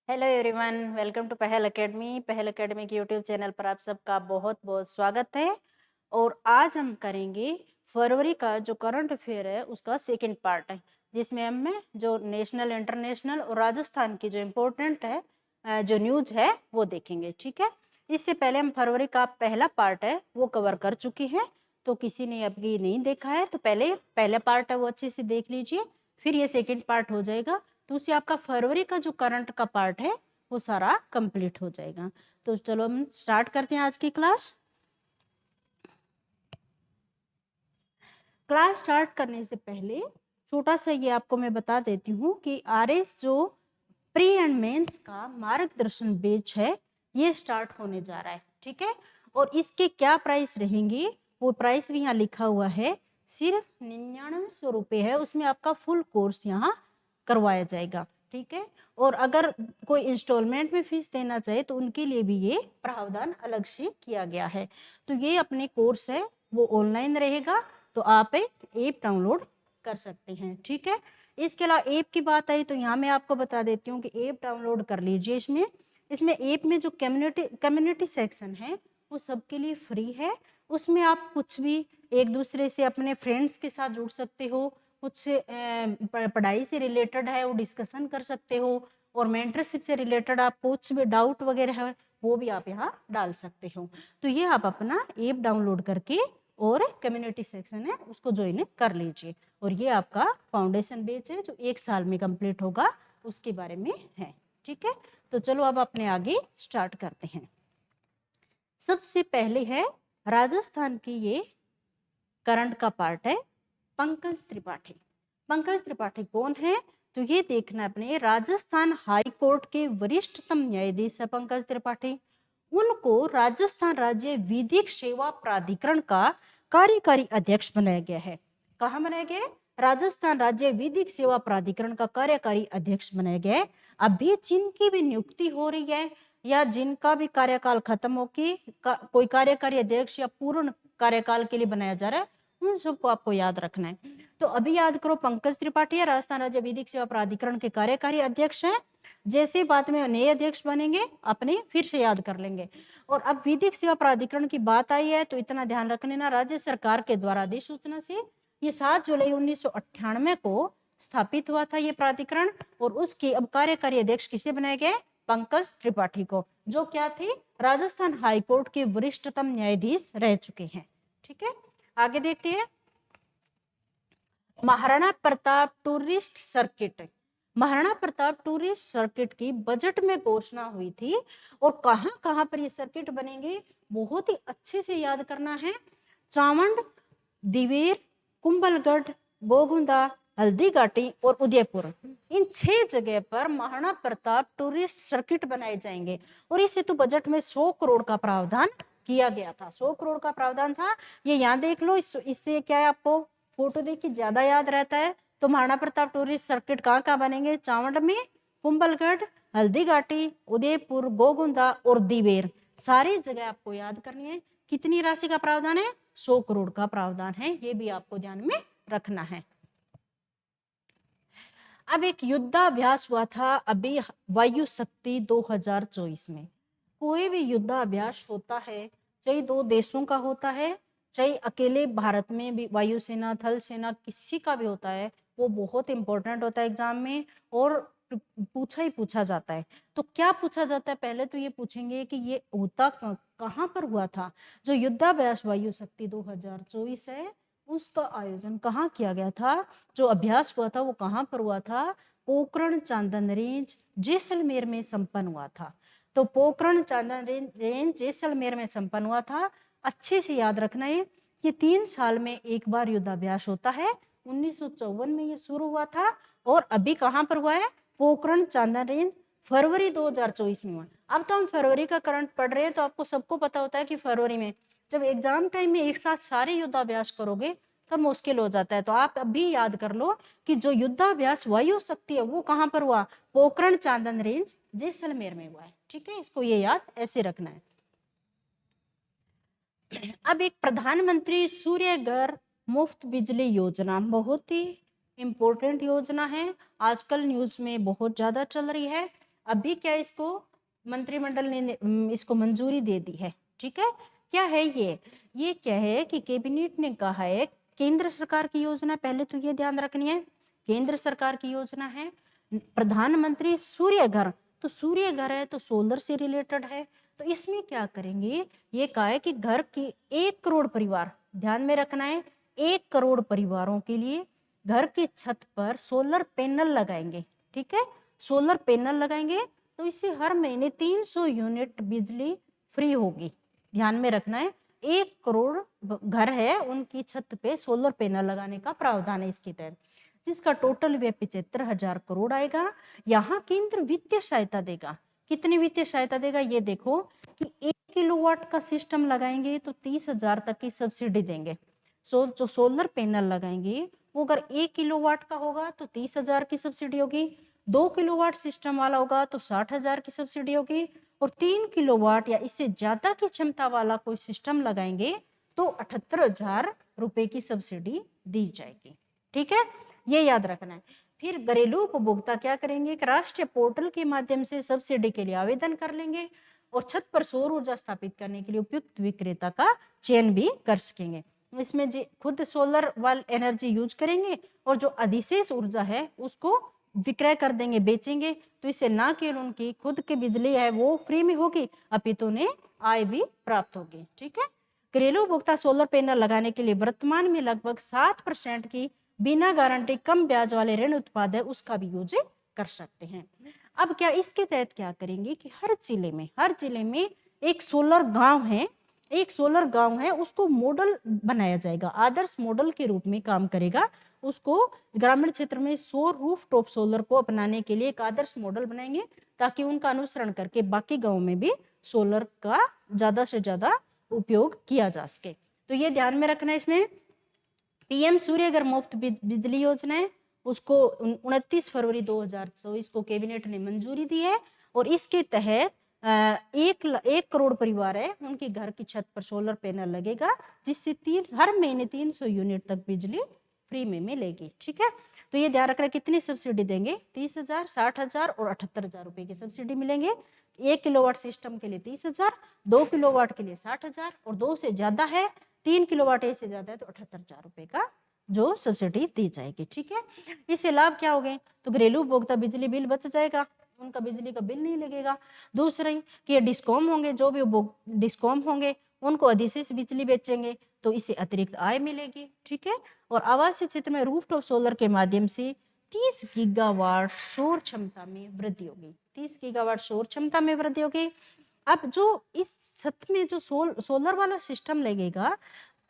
Hello everyone, welcome to पहल academy. पहल academy के यूट्यूब चैनल पर आप सबका बहुत बहुत स्वागत है। और आज हम करेंगे फरवरी का जो करंट अफेयर है उसका सेकंड पार्ट है, जिसमें हम जो नेशनल, इंटरनेशनल और राजस्थान की जो इम्पोर्टेंट है जो न्यूज है वो देखेंगे। ठीक है, इससे पहले हम फरवरी का पहला पार्ट है वो कवर कर चुके हैं, तो किसी ने अभी नहीं देखा है तो पहला पार्ट है वो अच्छे से देख लीजिए, फिर ये सेकेंड पार्ट हो जाएगा। तो उससे आपका फरवरी का जो करंट का पार्ट है वो सारा कंप्लीट हो जाएगा। तो चलो हम स्टार्ट करते हैं आज की क्लास। क्लास स्टार्ट करने से पहले छोटा सा ये आपको मैं बता देती हूँ कि आरएस जो प्री एंड मेंस का मार्गदर्शन बैच है ये स्टार्ट होने जा रहा है। ठीक है, और इसके क्या प्राइस रहेंगे वो प्राइस भी यहाँ लिखा हुआ है, सिर्फ 9900 रुपये है। उसमें आपका फुल कोर्स यहाँ करवाया जाएगा। ठीक है, और अगर कोई इंस्टॉलमेंट में फीस देना चाहे तो उनके लिए भी ये प्रावधान अलग से किया गया है। तो ये अपने कोर्स है वो ऑनलाइन रहेगा, तो आप एक ऐप डाउनलोड कर सकते हैं। ठीक है, इसके अलावा ऐप की बात आई तो यहाँ मैं आपको बता देती हूँ कि ऐप डाउनलोड कर लीजिए। इसमें ऐप में जो कम्युनिटी सेक्शन है वो सबके लिए फ्री है। उसमें आप कुछ भी एक दूसरे से अपने फ्रेंड्स के साथ जुड़ सकते हो, कुछ पढ़ाई से रिलेटेड है वो डिस्कशन कर सकते हो, और मेंटरशिप से रिलेटेड आप कुछ भी डाउट वगैरह है वो भी आप यहाँ डाल सकते हो। तो ये आप अपना ऐप डाउनलोड करके और कम्युनिटी सेक्शन है उसको ज्वाइन कर लीजिए। और ये आपका फाउंडेशन बैच है जो 1 साल में कंप्लीट होगा, उसके बारे में है। ठीक है, तो चलो अब अपने आगे स्टार्ट करते हैं। सबसे पहले है राजस्थान की ये करंट का पार्ट है, पंकज त्रिपाठी। पंकज त्रिपाठी कौन है तो ये देखना अपने, राजस्थान हाई कोर्ट के वरिष्ठतम न्यायाधीश है पंकज त्रिपाठी। उनको राजस्थान राज्य विधिक सेवा प्राधिकरण का कार्यकारी अध्यक्ष बनाया गया है। कहाँ बनाया गया है? राजस्थान राज्य विधिक सेवा प्राधिकरण का कार्यकारी अध्यक्ष बनाया गया है। अभी जिनकी भी नियुक्ति हो रही है या जिनका भी कार्यकाल खत्म होके कोई कार्यकारी अध्यक्ष या पूर्ण कार्यकाल के लिए बनाया जा रहा है उन सबको आपको याद रखना है। तो अभी याद करो, पंकज त्रिपाठी राजस्थान राज्य विधिक सेवा प्राधिकरण के कार्यकारी अध्यक्ष हैं। जैसे बाद में नए अध्यक्ष बनेंगे अपने फिर से याद कर लेंगे। और अब विधिक सेवा प्राधिकरण की बात आई है तो इतना ध्यान रखने ना, राज्य सरकार के द्वारा अधिसूचना से ये 7 जुलाई 1998 को स्थापित हुआ था ये प्राधिकरण, और उसके अब कार्यकारी अध्यक्ष किसे बनाए गए? पंकज त्रिपाठी को, जो क्या थे राजस्थान हाईकोर्ट के वरिष्ठतम न्यायाधीश रह चुके हैं। ठीक है, आगे देखते हैं। Maharana Pratap tourist circuit, Maharana Pratap tourist circuit की बजट में घोषणा हुई थी, और कहां कहां पर ये सर्किट बनेंगे बहुत ही अच्छे से याद करना है। चावंड, दिवेर, कुंभलगढ़, गोगुंदा, हल्दीघाटी और उदयपुर, इन 6 जगह पर महाराणा प्रताप टूरिस्ट सर्किट बनाए जाएंगे। और इस हेतु बजट में 100 करोड़ का प्रावधान किया गया था। 100 करोड़ का प्रावधान था, ये यहाँ देख लो। इससे क्या है, आपको फोटो देखिए ज्यादा याद रहता है। तो महाराणा प्रताप टूरिस्ट सर्किट कहाँ कहाँ बनेंगे? चावंड में, कुंभलगढ़, हल्दीघाटी, उदयपुर, गोगुंदा और दिवेर, सारी जगह आपको याद करनी है। कितनी राशि का प्रावधान है? 100 करोड़ का प्रावधान है, ये भी आपको ध्यान में रखना है। अब एक युद्धाभ्यास हुआ था अभी वायु शक्ति 2024 में। कोई भी युद्धाभ्यास होता है, चाहे 2 देशों का होता है, चाहे अकेले भारत में भी वायुसेना, थल सेना, किसी का भी होता है, वो बहुत इंपॉर्टेंट होता है एग्जाम में, और पूछा ही पूछा जाता है। तो क्या पूछा जाता है? पहले तो ये पूछेंगे कि ये होता कहाँ पर हुआ था। जो युद्धाभ्यास वायु शक्ति 2024 है उसका आयोजन कहाँ किया गया था? जो अभ्यास हुआ था वो कहाँ पर हुआ था? पोखरण चांदन रेंज, जैसलमेर में संपन्न हुआ था। तो पोखरण चांदन रेंज जैसलमेर में संपन्न हुआ था। अच्छे से याद रखना है कि 3 साल में एक बार युद्धाभ्यास होता है। 1954 में ये शुरू हुआ था, और अभी कहाँ पर हुआ है? पोखरण चांदन रेंज फरवरी 2024 में हुआ। अब तो हम फरवरी का करंट पढ़ रहे हैं, तो आपको सबको पता होता है कि फरवरी में जब एग्जाम टाइम में एक साथ सारे युद्धाभ्यास करोगे तब मुश्किल हो जाता है। तो आप अभी याद कर लो कि जो युद्धाभ्यास वायु शक्ति है वो कहाँ पर हुआ? पोखरण चांदन रेंज जैसलमेर में हुआ है। ठीक है, इसको ये याद ऐसे रखना है। अब एक प्रधानमंत्री सूर्य घर मुफ्त बिजली योजना, बहुत ही इंपॉर्टेंट योजना है, आजकल न्यूज में बहुत ज्यादा चल रही है। अभी क्या इसको मंत्रिमंडल ने इसको मंजूरी दे दी है। ठीक है, क्या है ये क्या है कि कैबिनेट ने कहा है, केंद्र सरकार की योजना, पहले तो ये ध्यान रखनी है, केंद्र सरकार की योजना है प्रधानमंत्री सूर्य घर। तो सूर्य घर है तो सोलर से रिलेटेड है। तो इसमें क्या करेंगे, ये कहा है कि घर की 1 करोड़ परिवार, ध्यान में रखना है, 1 करोड़ परिवारों के लिए घर की छत पर सोलर पैनल लगाएंगे। ठीक है, सोलर पैनल लगाएंगे तो इससे हर महीने 300 यूनिट बिजली फ्री होगी। ध्यान में रखना है, 1 करोड़ घर है उनकी छत पे सोलर पैनल लगाने का प्रावधान है इसके तहत, जिसका टोटल व्यय 75,000 करोड़ आएगा। यहाँ केंद्र वित्तीय सहायता देगा। कितनी वित्तीय सहायता देगा, ये देखो कि 1 किलोवाट का सिस्टम लगाएंगे तो 30,000 तक की सब्सिडी देंगे। जो सोलर पैनल लगाएंगे वो अगर 1 किलोवाट का होगा तो 30,000 की सब्सिडी होगी, 2 किलोवाट सिस्टम वाला होगा तो 60,000 की सब्सिडी होगी, और 3 किलोवाट या इससे ज्यादा की क्षमता वाला कोई सिस्टम लगाएंगे तो 78,000 रुपए की सब्सिडी दी जाएगी। ठीक है, ये याद रखना है। फिर घरेलू उपभोक्ता क्या करेंगे कि राष्ट्रीय पोर्टल के माध्यम से सब्सिडी के लिए आवेदन कर लेंगे और छत पर सौर ऊर्जा स्थापित करने के लिए उपयुक्त विक्रेता का चयन भी कर सकेंगे। इसमें खुद सोलर वाल एनर्जी यूज करेंगे और जो अधिशेष ऊर्जा है उसको विक्रय कर देंगे, बेचेंगे। तो इससे ना केवल उनकी खुद की बिजली है वो फ्री में होगी, अपितु उन्हें आय भी प्राप्त होगी। ठीक है, घरेलू उपभोक्ता सोलर पैनल लगाने के लिए वर्तमान में लगभग 7% की बिना गारंटी कम ब्याज वाले ऋण उत्पाद है उसका भी यूज कर सकते हैं। अब क्या इसके तहत क्या करेंगे कि हर जिले में एक सोलर गांव है, उसको मॉडल बनाया जाएगा, आदर्श मॉडल के रूप में काम करेगा। उसको ग्रामीण क्षेत्र में सौर रूफटॉप सोलर को अपनाने के लिए एक आदर्श मॉडल बनाएंगे ताकि उनका अनुसरण करके बाकी गांव में भी सोलर का ज्यादा से ज्यादा उपयोग किया जा सके। तो ये ध्यान में रखना है। इसमें पीएम सूर्य घर मुफ्त बिजली योजना है, उसको 29 फरवरी 2024 को कैबिनेट ने मंजूरी दी है और इसके तहत 1 करोड़ परिवार है उनके घर की छत पर सोलर पैनल लगेगा, जिससे हर महीने 300 यूनिट तक बिजली फ्री में मिलेगी। ठीक है, तो ये ध्यान रखना, कितनी सब्सिडी देंगे, 30,000, 60,000 और 78,000 रुपए की सब्सिडी मिलेंगे। 1 किलोवाट सिस्टम के लिए 30,000, 2 किलोवाट के लिए 60,000 और 2 से ज्यादा है, 3 किलोवाट से ज्यादा है तो 78,000 रुपए का जो सब्सिडी दी जाएगी। ठीक है, इससे लाभ क्या हो गए, तो घरेलू उपभोक्ता बिजली बिल बच जाएगा, उनका बिजली का बिल नहीं लगेगा। दूसरा कि डिस्कॉम होंगे, जो भी डिस्कॉम होंगे उनको अधिशेष बिजली बेचेंगे तो इससे अतिरिक्त आय मिलेगी। ठीक है, और आवासीय क्षेत्र में रूफटॉप सोलर के माध्यम से 30 गीगावाट सौर क्षमता में वृद्धि होगी, 30 गीगावाट सौर क्षमता में वृद्धि होगी। अब जो इस छत में जो सोलर वाला सिस्टम लगेगा,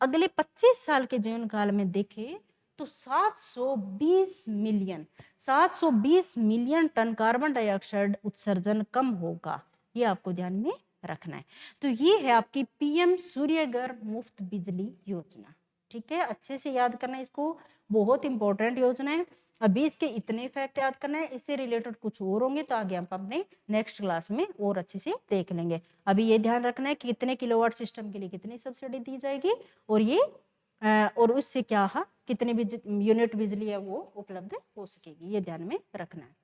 अगले 25 साल के जीवन काल में देखें तो 720 मिलियन टन कार्बन डाइऑक्साइड उत्सर्जन कम होगा। ये आपको ध्यान में रखना है। तो ये है आपकी पीएम सूर्य घर मुफ्त बिजली योजना। ठीक है, अच्छे से याद करना है इसको, बहुत इंपॉर्टेंट योजना है। अभी इसके इतने फैक्ट याद करना है, इससे रिलेटेड कुछ और होंगे तो आगे हम अपने नेक्स्ट क्लास में और अच्छे से देख लेंगे। अभी ये ध्यान रखना है कि कितने किलोवाट सिस्टम के लिए कितनी सब्सिडी दी जाएगी और ये और उससे क्या कितने यूनिट बिजली है वो उपलब्ध हो सकेगी, ये ध्यान में रखना है।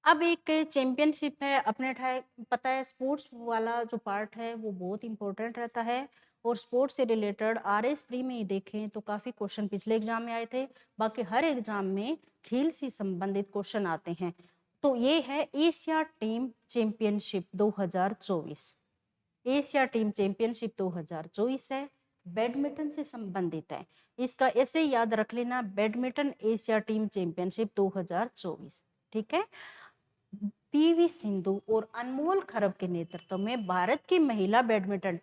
अब एक चैंपियनशिप है, अपने पता है स्पोर्ट्स वाला जो पार्ट है वो बहुत इंपॉर्टेंट रहता है और स्पोर्ट्स से रिलेटेड आरएस प्री में ही देखें तो काफी क्वेश्चन पिछले एग्जाम में आए थे, बाकी हर एग्जाम में खेल से संबंधित क्वेश्चन आते हैं। तो ये है Asia team championship 2024, Asia team championship 2024 है, बैडमिंटन से संबंधित है। इसका ऐसे याद रख लेना, बैडमिंटन एशिया टीम चैंपियनशिप 2024। ठीक है, पीवी सिंधु और अनमोल खरब के नेतृत्व में भारतीय महिला बैडमिंटन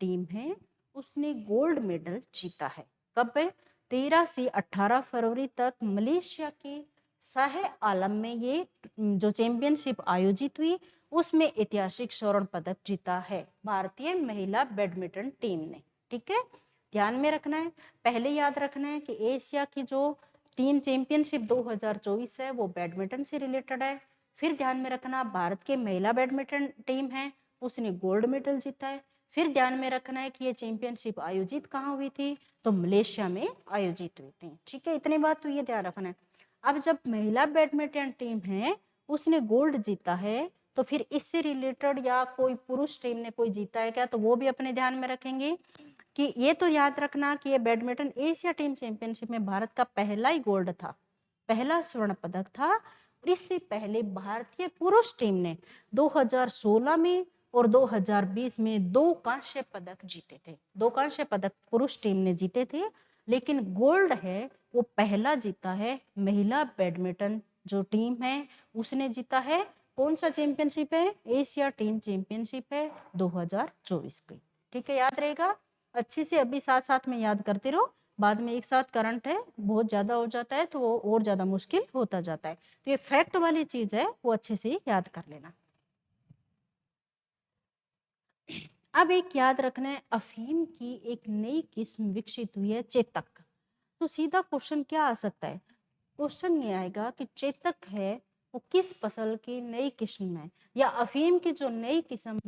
टीम है, उसने गोल्ड मेडल जीता है। कब है, 13 से 18 फरवरी तक मलेशिया के शाह आलम में ये जो चैंपियनशिप आयोजित हुई उसमें ऐतिहासिक स्वर्ण पदक जीता है भारतीय महिला बैडमिंटन टीम ने। ठीक है, ध्यान में रखना है, पहले याद रखना है कि एशिया की जो टीम चैंपियनशिप 2024 है वो बैडमिंटन से रिलेटेड है। फिर ध्यान में रखना भारत के महिला बैडमिंटन टीम है, उसने गोल्ड मेडल जीता है। फिर ध्यान में रखना है कि ये चैंपियनशिप आयोजित कहाँ हुई थी, तो मलेशिया में आयोजित हुई थी। ठीक है, इतनी बात तो ये ध्यान रखना है। अब जब महिला बैडमिंटन टीम है उसने गोल्ड जीता है, तो फिर इससे रिलेटेड या कोई पुरुष टीम ने कोई जीता है क्या, तो वो भी अपने ध्यान में रखेंगे कि ये तो याद रखना कि ये बैडमिंटन एशिया टीम चैंपियनशिप में भारत का पहला ही गोल्ड था, पहला स्वर्ण पदक था। और इससे पहले भारतीय पुरुष टीम ने 2016 में और 2020 में 2 कांस्य पदक जीते थे, 2 कांस्य पदक पुरुष टीम ने जीते थे, लेकिन गोल्ड है वो पहला जीता है महिला बैडमिंटन जो टीम है उसने जीता है। कौन सा चैंपियनशिप है, एशिया टीम चैंपियनशिप है 2024 की। ठीक है, याद रहेगा अच्छे से, अभी साथ साथ में याद करते रहो, बाद में एक साथ करंट है बहुत ज्यादा हो जाता है तो वो और ज्यादा मुश्किल होता जाता है, तो ये फैक्ट वाली चीज है वो अच्छे से याद कर लेना। अब एक याद रखना है, अफीम की एक नई किस्म विकसित हुई है चेतक। तो सीधा क्वेश्चन क्या आ सकता है, क्वेश्चन ये आएगा कि चेतक है वो किस फसल की नई किस्म है, या अफीम की जो नई किस्म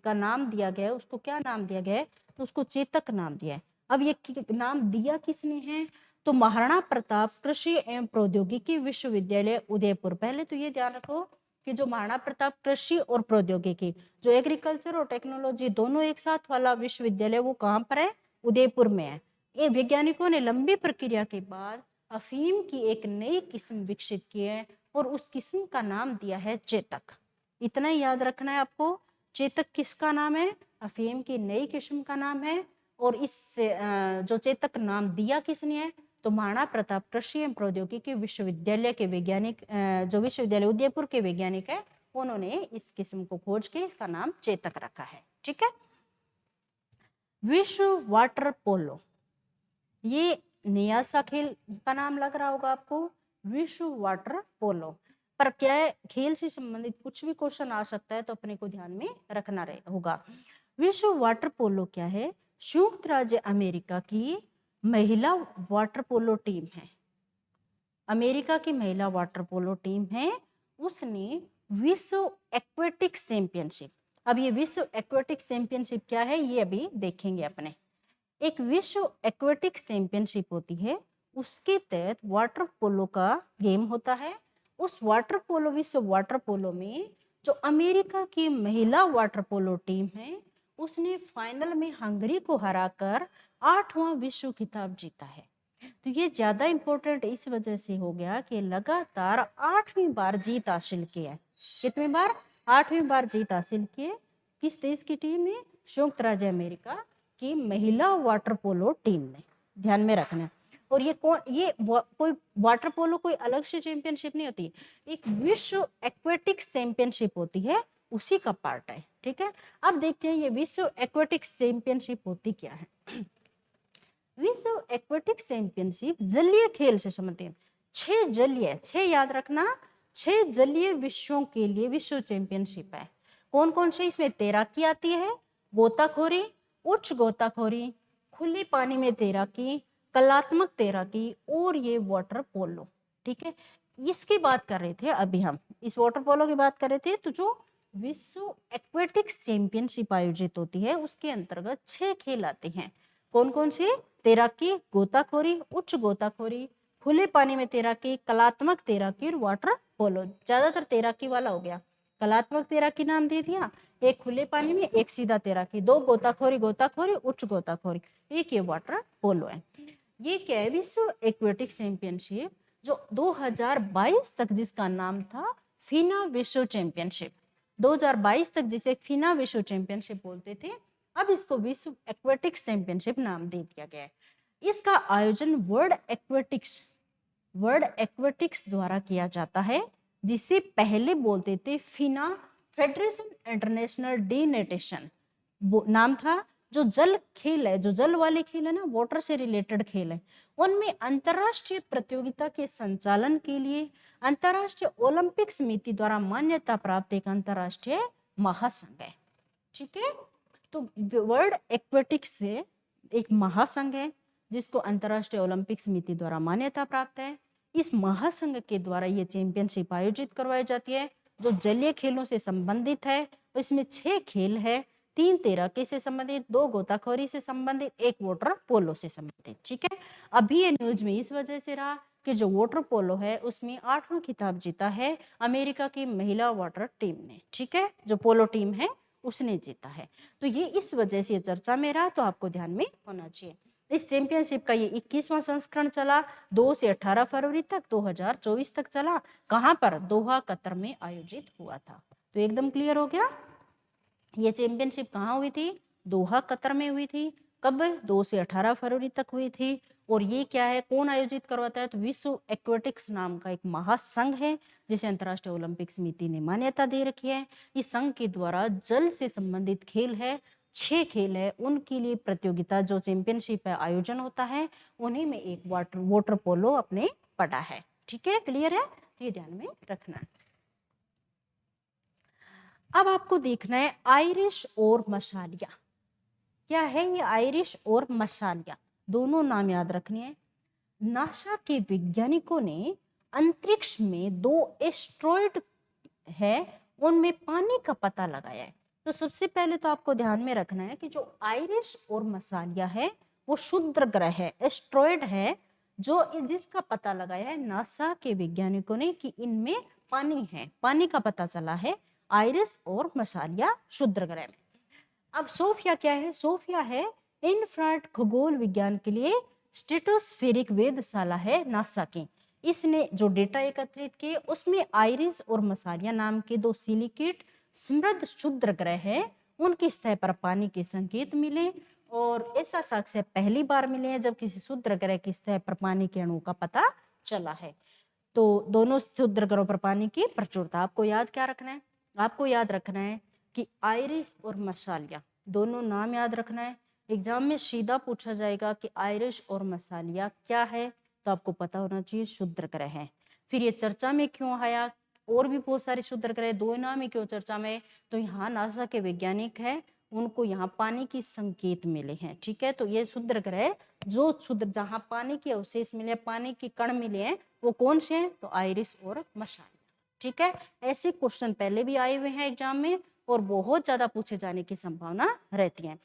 का नाम दिया गया है उसको क्या नाम दिया गया है, तो उसको चेतक नाम दिया है। अब ये नाम दिया किसने है, तो महाराणा प्रताप कृषि एवं प्रौद्योगिकी विश्वविद्यालय उदयपुर। पहले तो ये ध्यान रखो कि जो महाराणा प्रताप कृषि और प्रौद्योगिकी, जो एग्रीकल्चर और टेक्नोलॉजी दोनों एक साथ वाला विश्वविद्यालय, वो कहाँ पर है, उदयपुर में है। ये वैज्ञानिकों ने लंबी प्रक्रिया के बाद अफीम की एक नई किस्म विकसित की है और उस किस्म का नाम दिया है चेतक। इतना ही याद रखना है आपको, चेतक किसका नाम है, अफीम की नई किस्म का नाम है। और इस जो चेतक नाम दिया किसने है, तो महाराणा प्रताप कृषि एवं प्रौद्योगिकी विश्वविद्यालय के वैज्ञानिक, जो विश्वविद्यालय उदयपुर के वैज्ञानिक है, उन्होंने इस किस्म को खोज के इसका नाम चेतक रखा है। ठीक है, विश्व वाटर पोलो, ये नया सा खेल का नाम लग रहा होगा आपको, विश्व वाटर पोलो। पर क्या है, खेल से संबंधित कुछ भी क्वेश्चन आ सकता है तो अपने को ध्यान में रखना होगा। विश्व वाटर पोलो क्या है, संयुक्त राज्य अमेरिका की महिला वाटर पोलो टीम है, अमेरिका की महिला वाटर पोलो टीम है, उसने विश्व एक्वेटिक चैंपियनशिप, अब ये विश्व एक्वेटिक चैंपियनशिप क्या है ये अभी देखेंगे अपने। एक विश्व एक्वेटिक चैंपियनशिप होती है, उसके तहत वाटर पोलो का गेम होता है। उस वाटर पोलो, विश्व वाटर पोलो में जो अमेरिका की महिला वाटर पोलो टीम है उसने फाइनल में हंगरी को हराकर 8वां विश्व खिताब जीता है। तो ये ज्यादा इंपॉर्टेंट इस वजह से हो गया कि लगातार 8वीं बार जीत हासिल की है। कितनी बार, 8वीं बार जीत हासिल की है। किस देश की टीम है, संयुक्त राज्य अमेरिका की महिला वाटर पोलो टीम ने, ध्यान में रखना। और ये कौन, ये कोई वाटर पोलो कोई अलग से चैंपियनशिप नहीं होती, एक विश्व एक्वेटिक्स चैंपियनशिप होती है, उसी का पार्ट है। ठीक है, अब देखते हैं ये विश्व एक्वेटिक्स चैंपियनशिप होती क्या है। विश्व एक्वेटिक्स चैंपियनशिप जलीय खेल से संबंधित 6 जलीय, 6 याद रखना, 6 जलीय विश्वों के लिए विश्व चैंपियनशिप है। कौन कौन से, इसमें तैराकी आती है, गोताखोरी, उच्च गोताखोरी, खुले पानी में तैराकी, कलात्मक तैराकी और ये वाटर पोलो। ठीक है, इसकी बात कर रहे थे अभी हम, इस वाटर पोलो की बात कर रहे थे। तो जो विश्व एक्वेटिक्स चैंपियनशिप आयोजित होती है उसके अंतर्गत 6 खेल आते हैं। कौन कौन से, तैराकी, गोताखोरी, उच्च गोताखोरी, खुले पानी में तैराकी, कलात्मक तैराकी और वाटर पोलो। ज्यादातर तैराकी वाला हो गया, कलात्मक तैराकी नाम दे दिया, एक खुले पानी में, एक सीधा तैराकी, 2 गोताखोरी, गोताखोरी, उच्च गोताखोरी, एक ये वाटर पोलो है। ये क्या है, विश्व एक्वेटिक चैंपियनशिप जो 2022 तक जिसका नाम था फीना विश्व चैंपियनशिप, 2022 तक जिसे फीना विश्व चैंपियनशिप बोलते थे, अब इसको विश्व एक्वेटिक्स चैंपियनशिप नाम दे दिया गया है। इसका आयोजन वर्ल्ड एक्वेटिक्स द्वारा किया जाता है, जिसे पहले बोलते थे फीना, फेडरेशन इंटरनेशनल डी नेटेशन नाम था। जो जल खेल है, जो जल वाले खेल है ना, वाटर से रिलेटेड खेल है, उनमें अंतरराष्ट्रीय प्रतियोगिता के संचालन के लिए अंतरराष्ट्रीय ओलंपिक समिति द्वारा मान्यता प्राप्त एक अंतरराष्ट्रीय महासंघ है। ठीक है, तो वर्ल्ड एक्वेटिक्स से एक महासंघ है जिसको अंतरराष्ट्रीय ओलंपिक समिति द्वारा मान्यता प्राप्त है। इस महासंघ के द्वारा ये चैंपियनशिप आयोजित करवाई जाती है जो जलीय खेलों से संबंधित है। इसमें 6 खेल है, 3 तैराकी से संबंधित, 2 गोताखोरी से संबंधित, 1 वाटर पोलो से संबंधित। ठीक है, अभी ये न्यूज में इस वजह से रहा कि जो वाटर पोलो है उसमें 8वां खिताब जीता है अमेरिका की महिला वाटर टीम ने, ठीक है, जो पोलो टीम है उसने जीता है। तो ये इस वजह से चर्चा में रहा, तो आपको ध्यान में होना चाहिए। इस चैंपियनशिप का ये 21वां संस्करण चला, 2 से 18 फरवरी तक 2024 तक चला। कहां पर? दोहा कतर में आयोजित हुआ था। तो एकदम क्लियर हो गया। ये चैंपियनशिप कहाँ हुई थी? दोहा कतर में हुई थी। कब? 2 से 18 फरवरी तक हुई थी। और ये क्या है, कौन आयोजित करवाता है? तो विश्व एक्वेटिक्स नाम का एक महासंघ है जिसे अंतर्राष्ट्रीय ओलंपिक समिति ने मान्यता दे रखी है। इस संघ के द्वारा जल से संबंधित खेल है, 6 खेल है, उनके लिए प्रतियोगिता जो चैंपियनशिप है आयोजन होता है, उन्हीं में एक वाटर पोलो अपने पड़ा है। ठीक है, क्लियर है? तो ये ध्यान में रखना है। अब आपको देखना है आयरिश और मशालिया। क्या है ये आयरिश और मशालिया? दोनों नाम याद रखने हैं। नासा के वैज्ञानिकों ने अंतरिक्ष में 2 एस्ट्रॉइड है उनमें पानी का पता लगाया है। तो सबसे पहले तो आपको ध्यान में रखना है कि जो आयरिश और मसालिया है वो क्षुद्र ग्रह है, एस्ट्रॉइड है, जो जिसका पता लगाया है नासा के वैज्ञानिकों ने कि इनमें पानी है, पानी का पता चला है आयरिस और मसालिया क्षुद्र ग्रह में। अब सोफिया क्या है? सोफिया है इंफ्रारेड खगोल विज्ञान के लिए स्ट्रेटोस्फेरिक वेधशाला है नासा की। इसने जो डेटा एकत्रित किए उसमें आयरिस और मसालिया नाम के 2 सिलिकेट समृद्ध क्षुद्र ग्रह है, उनकी सतह पर पानी के संकेत मिले। और ऐसा साक्ष्य पहली बार मिले हैं जब किसी क्षुद्र ग्रह की सतह पर पानी के अणु का पता चला है। तो दोनों क्षुद्र ग्रहों पर पानी की प्रचुरता। आपको याद क्या रखना है? आपको याद रखना है कि आयरिस और मसालिया दोनों नाम याद रखना है। एग्जाम में सीधा पूछा जाएगा कि आयरिस और मसालिया क्या है, तो आपको पता होना चाहिए क्षुद्र ग्रह है। फिर ये चर्चा में क्यों आया? और भी बहुत सारे क्षुद्र ग्रह, 2 नाम ही क्यों चर्चा में? तो यहाँ नासा के वैज्ञानिक है, उनको यहाँ पानी की संकेत मिले हैं। ठीक है, तो ये क्षुद्र ग्रह जो क्षुद्र जहाँ पानी के अवशेष मिले, पानी के कण मिले हैं, वो कौन से हैं? तो आयरिस और मशालिया। ठीक है, ऐसे क्वेश्चन पहले भी आए हुए हैं एग्जाम में और बहुत ज्यादा पूछे जाने की संभावना रहती है।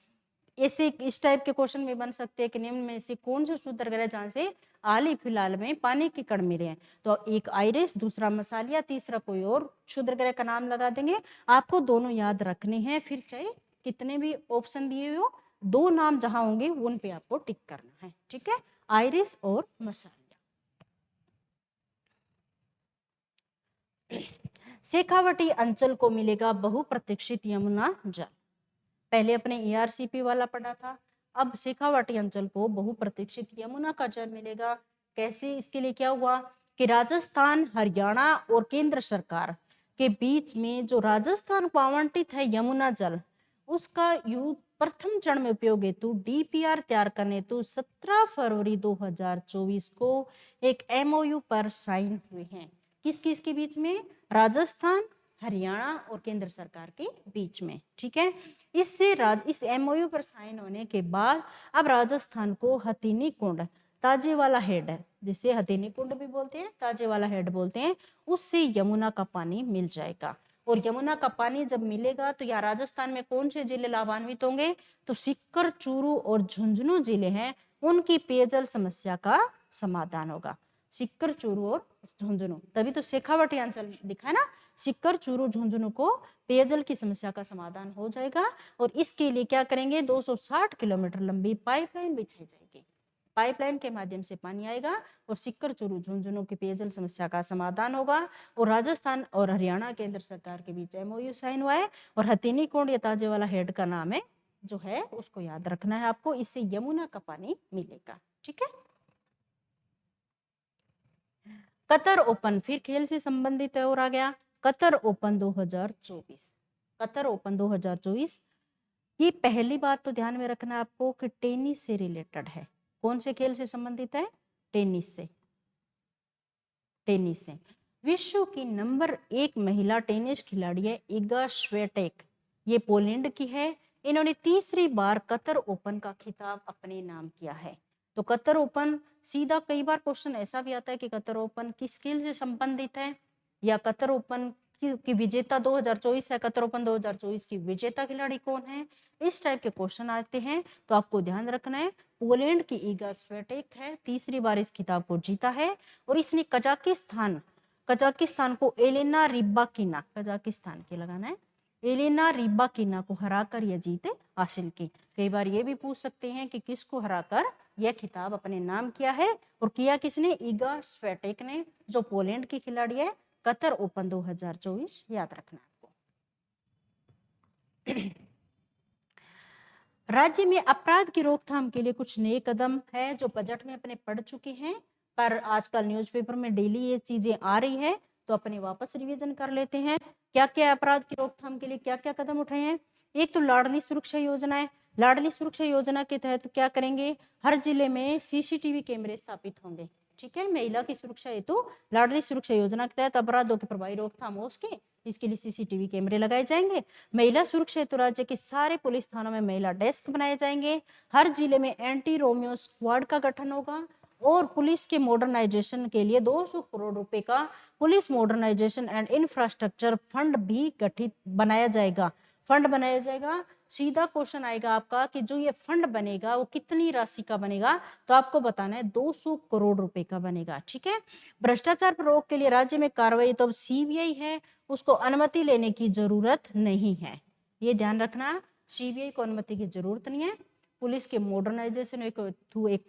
ऐसे इस टाइप के क्वेश्चन भी बन सकते हैं कि निम्न में से कौन से क्षुद्र ग्रह जहाँ से हाल ही फिलहाल में पानी के कण मिले हैं? तो एक आयरिस, दूसरा मसालिया, तीसरा कोई और क्षुद्र ग्रह का नाम लगा देंगे। आपको दोनों याद रखने हैं, फिर चाहे कितने भी ऑप्शन दिए हो, 2 नाम जहां होंगे उन पे आपको टिक करना है। ठीक है, आयरिस और मसालिया। शेखावटी अंचल को मिलेगा बहुप्रतीक्षित यमुना जल। पहले अपने ERCP वाला पढ़ा था, अब शेखावटी अंचल को बहुप्रतीक्षित यमुना का जल मिलेगा। कैसे? इसके लिए क्या हुआ कि राजस्थान, हरियाणा और केंद्र सरकार के बीच में जो राजस्थान को आवंटित है यमुना जल, उसका प्रथम चरण में उपयोग हेतु DPR तैयार करने हेतु 17 फरवरी 2024 को एक MOU पर साइन हुए हैं। किस किस के बीच में? राजस्थान, हरियाणा और केंद्र सरकार के बीच में। ठीक है, इस MOU पर साइन होने के बाद अब राजस्थान को हथिनी कुंड, ताजे वाला हेड, जिसे हथिनी कुंड भी बोलते हैं, ताजे वाला हेड बोलते हैं, उससे यमुना का पानी मिल जाएगा। और यमुना का पानी जब मिलेगा तो यहाँ राजस्थान में कौन से जिले लाभान्वित होंगे? तो सीकर, चूरू और झुंझुनू जिले हैं, उनकी पेयजल समस्या का समाधान होगा। सीकर, चूरू और झुंझुनू, तभी तो शेखावटी अंचल लिखा है ना। सीकर, चूरू, झुंझुनू को पेयजल की समस्या का समाधान हो जाएगा। और इसके लिए क्या करेंगे? 260 किलोमीटर लंबी पाइपलाइन बिछाई जाएगी। पाइपलाइन के माध्यम से पानी आएगा और सीकर, चूरू, झुंझुनू की पेयजल समस्या का समाधान होगा। और राजस्थान और हरियाणा केंद्र सरकार के बीच MOU साइन हुआ है। और हथिनी कुंड या ताजे वाला हेड का नाम है जो है उसको याद रखना है आपको, इससे यमुना का पानी मिलेगा। ठीक है, कतर ओपन फिर खेल से संबंधित है और आ गया कतर ओपन 2024। कतर ओपन 2024, ये पहली बात तो ध्यान में रखना आपको कि टेनिस से रिलेटेड है। कौन से खेल से संबंधित है? टेनिस से। टेनिस से। विश्व की नंबर 1 महिला टेनिस खिलाड़ी है इगा स्विएटेक, ये पोलैंड की है। इन्होंने तीसरी बार कतर ओपन का खिताब अपने नाम किया है। तो कतर ओपन सीधा, कई बार क्वेश्चन ऐसा भी आता है कि कतर ओपन किस खेल से संबंधित है, या कतर ओपन की विजेता 2024 हैकाथन ओपन 2024 की विजेता खिलाड़ी कौन है, इस टाइप के क्वेश्चन आते हैं। तो आपको ध्यान रखना है, पोलैंड की ईगा स्विएटेक है, तीसरी बार इस खिताब को जीता है और इसने कजाकिस्तान को एलेना रिबाकिना, कजाकिस्तान के लगाना है, एलेना रिबाकिना को हराकर यह जीत हासिल की। कई बार ये भी पूछ सकते हैं कि किसको हराकर यह खिताब अपने नाम किया है, और किया किसने, ईगा स्विएटेक ने, जो पोलैंड की खिलाड़ी है। कतर ओपन 2024 याद रखना आपको। राज्य में अपराध की रोकथाम के लिए कुछ नए कदम है जो बजट में अपने पढ़ चुके हैं, पर आजकल न्यूज़पेपर में डेली ये चीजें आ रही है, तो अपने वापस रिवीजन कर लेते हैं। क्या क्या अपराध की रोकथाम के लिए क्या क्या कदम उठाए हैं। एक तो लाडली सुरक्षा योजना है। लाडली सुरक्षा योजना के तहत क्या करेंगे, हर जिले में सीसीटीवी कैमरे स्थापित होंगे। ठीक है, महिला की सुरक्षा हेतु लाडली सुरक्षा योजना के तहत अपराधों की प्रभावी रोकथाम हो सके, इसके लिए सीसीटीवी कैमरे लगाए जाएंगे। महिला सुरक्षा हेतु राज्य के सारे पुलिस थानों में महिला डेस्क बनाए जाएंगे। हर जिले में एंटी रोमियो स्क्वाड का गठन होगा और पुलिस के मॉडर्नाइजेशन के लिए 200 करोड़ रुपए का police modernisation and infrastructure fund भी गठित बनाया जाएगा। फंड बनाया जाएगा। सीधा क्वेश्चन आएगा आपका कि जो ये फंड बनेगा वो कितनी राशि का बनेगा, तो आपको बताना है 200 करोड़ रुपए का बनेगा। ठीक है, भ्रष्टाचार पर रोक के लिए राज्य में कार्रवाई तो अब सीबीआई है, उसको अनुमति लेने की जरूरत नहीं है, ये ध्यान रखना। सीबीआई को अनुमति की जरूरत नहीं है। पुलिस के मॉडर्नाइजेशन एक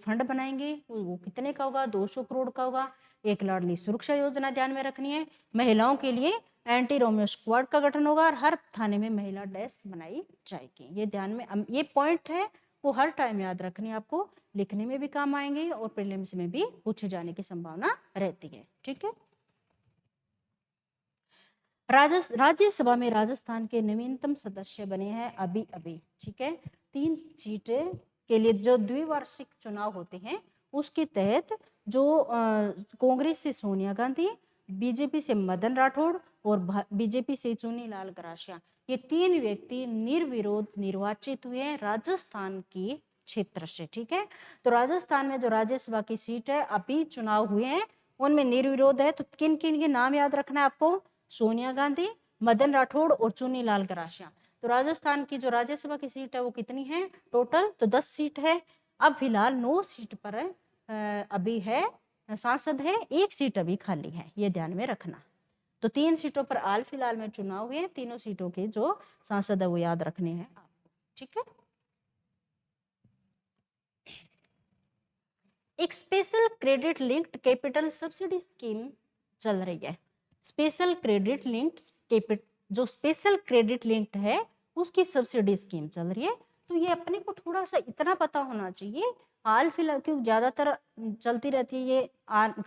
फंड बनाएंगे, वो कितने का होगा, 200 करोड़ का होगा। एक लाडली सुरक्षा योजना ध्यान में रखनी है। महिलाओं के लिए एंटी रोमियो स्क्वाड का गठन होगा और हर थाने में महिला डेस्क बनाई जाएगी। ये ध्यान में, ये पॉइंट है वो हर टाइम याद रखनी है, आपको लिखने में भी काम आएंगे और प्रीलिम्स में भी पूछे जाने की संभावना रहती है। ठीक है, राज्यसभा में राजस्थान के नवीनतम सदस्य बने हैं अभी अभी। ठीक है, 3 सीटें के लिए जो द्विवार्षिक चुनाव होते हैं उसके तहत जो कांग्रेस से सोनिया गांधी, बीजेपी से मदन राठौड़ और बीजेपी से चुनीलाल गरासिया, ये 3 व्यक्ति निर्विरोध निर्वाचित हुए हैं राजस्थान की क्षेत्र से। ठीक है, तो राजस्थान में जो राज्यसभा की सीट है अभी चुनाव हुए हैं उनमें निर्विरोध है। तो किन किन के नाम याद रखना है आपको, सोनिया गांधी, मदन राठौड़ और चुनीलाल गरासिया। तो राजस्थान की जो राज्यसभा की सीट है वो कितनी है टोटल, तो 10 सीट है। अब फिलहाल 9 सीट पर अभी है सांसद है, 1 सीट अभी खाली है, ये ध्यान में रखना। तो 3 सीटों पर हाल फिलहाल में चुनाव हुए, तीनों सीटों के जो सांसद है वो याद रखने हैं आपको। ठीक है, एक special credit linked capital subsidy scheme चल रही है। स्पेशल क्रेडिट लिंक्ड कैपिटल, जो स्पेशल क्रेडिट लिंक्ड है उसकी सब्सिडी स्कीम चल रही है। तो ये अपने को थोड़ा सा इतना पता होना चाहिए, हाल फिलहाल क्योंकि ज्यादातर चलती रहती है ये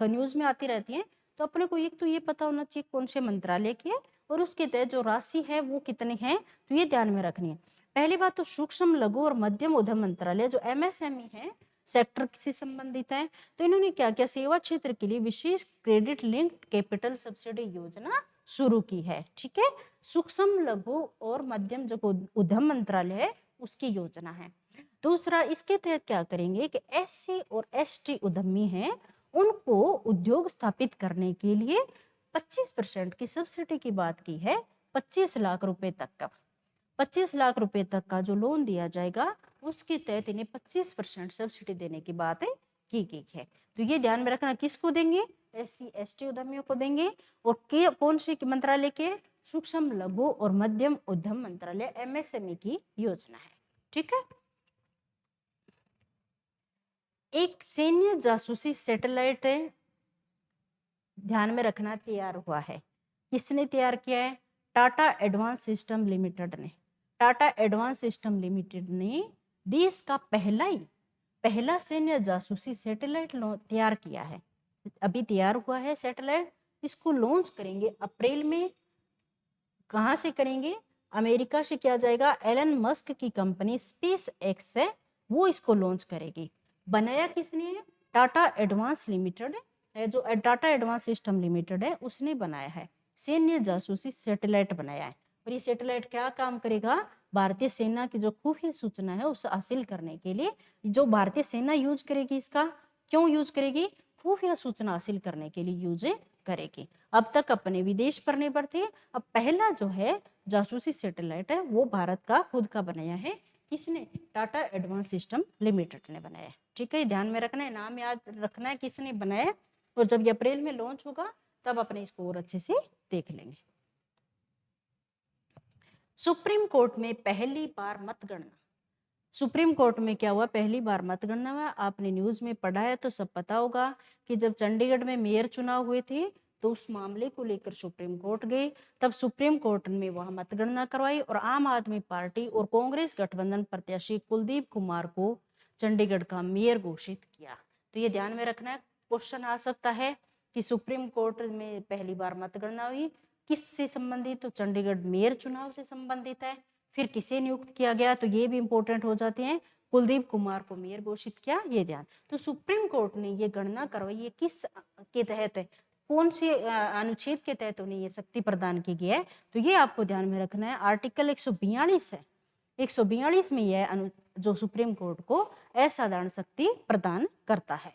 न्यूज में आती रहती है, तो अपने को एक तो ये पता होना चाहिए कौन से मंत्रालय की है और उसके तहत जो राशि है वो कितनी है, तो ये ध्यान में रखनी है। पहली बात तो सूक्ष्म लघु और मध्यम उद्यम मंत्रालय जो एमएसएमई है सेक्टर से संबंधित है, तो इन्होंने क्या किया, सेवा क्षेत्र के लिए विशेष क्रेडिट लिंक्ड कैपिटल सब्सिडी योजना शुरू की है। ठीक है, सूक्ष्म लघु और मध्यम जो उद्यम मंत्रालय है उसकी योजना है। दूसरा, इसके तहत क्या करेंगे कि एससी और एसटी उद्यमी हैं उनको उद्योग स्थापित करने के लिए 25% की सब्सिडी की बात की है, 25 लाख रुपए तक का, 25 लाख रुपए तक का जो लोन दिया जाएगा उसके तहत इन्हें 25% सब्सिडी देने की बात की गई है। तो ये ध्यान में रखना, किसको देंगे, एससी एसटी उद्यमियों को देंगे। और कौन से मंत्रालय के, सूक्ष्म लघु और मध्यम उद्यम मंत्रालय एमएसएमई की योजना है। ठीक है, एक सैन्य जासूसी सैटेलाइट ध्यान में रखना तैयार हुआ है। किसने तैयार किया है, टाटा एडवांस सिस्टम लिमिटेड ने। टाटा एडवांस सिस्टम लिमिटेड ने देश का पहला सैन्य जासूसी सैटेलाइट तैयार किया है, अभी तैयार हुआ है सैटेलाइट। इसको लॉन्च करेंगे अप्रैल में। कहां से करेंगे, अमेरिका से किया जाएगा। एलन मस्क की कंपनी स्पेस एक्स है वो इसको लॉन्च करेगी। बनाया किसने है, टाटा एडवांस लिमिटेड है, जो टाटा एडवांस सिस्टम लिमिटेड है उसने बनाया है। सैन्य जासूसी सैटेलाइट बनाया है और ये सैटेलाइट क्या काम करेगा, भारतीय सेना की जो खुफिया सूचना है उसे हासिल करने के लिए जो भारतीय सेना यूज करेगी, इसका क्यों यूज करेगी, खुफिया सूचना हासिल करने के लिए यूज करेगी। अब तक अपने विदेश पर निर्भर थे, अब पहला जो है जासूसी सैटेलाइट है वो भारत का खुद का बनाया है। किसने? टाटा एडवांस सिस्टम लिमिटेड ने बनाया। ठीक है, ध्यान में रखना है, नाम याद रखना है किसने बनाया, और जब ये अप्रैल में लॉन्च होगा तब अपने इसको और अच्छे से देख लेंगे। सुप्रीम कोर्ट में पहली बार मतगणना। सुप्रीम कोर्ट में क्या हुआ? पहली बार मतगणना हुआ। आपने न्यूज में पढ़ा है तो सब पता होगा कि जब चंडीगढ़ में मेयर चुनाव हुए थे तो उस मामले को लेकर सुप्रीम कोर्ट गए, तब सुप्रीम कोर्ट ने वहां मतगणना करवाई और आम आदमी पार्टी और कांग्रेस गठबंधन प्रत्याशी कुलदीप कुमार को चंडीगढ़ का मेयर घोषित किया। तो ये ध्यान में रखना है, क्वेश्चन आ सकता है कि सुप्रीम कोर्ट में पहली बार मतगणना हुई, किससे संबंधित? तो चंडीगढ़ मेयर चुनाव से संबंधित है। फिर किसे नियुक्त किया गया? तो ये भी इंपॉर्टेंट हो जाते हैं, कुलदीप कुमार को मेयर घोषित किया, ये ध्यान। तो सुप्रीम कोर्ट ने ये गणना करवाई, ये किस के तहत है, कौन से अनुच्छेद के तहत उन्हें ये शक्ति प्रदान की गई है? तो ये आपको ध्यान में रखना है, आर्टिकल 142 है, 142 में यह जो सुप्रीम कोर्ट को असाधारण शक्ति प्रदान करता है।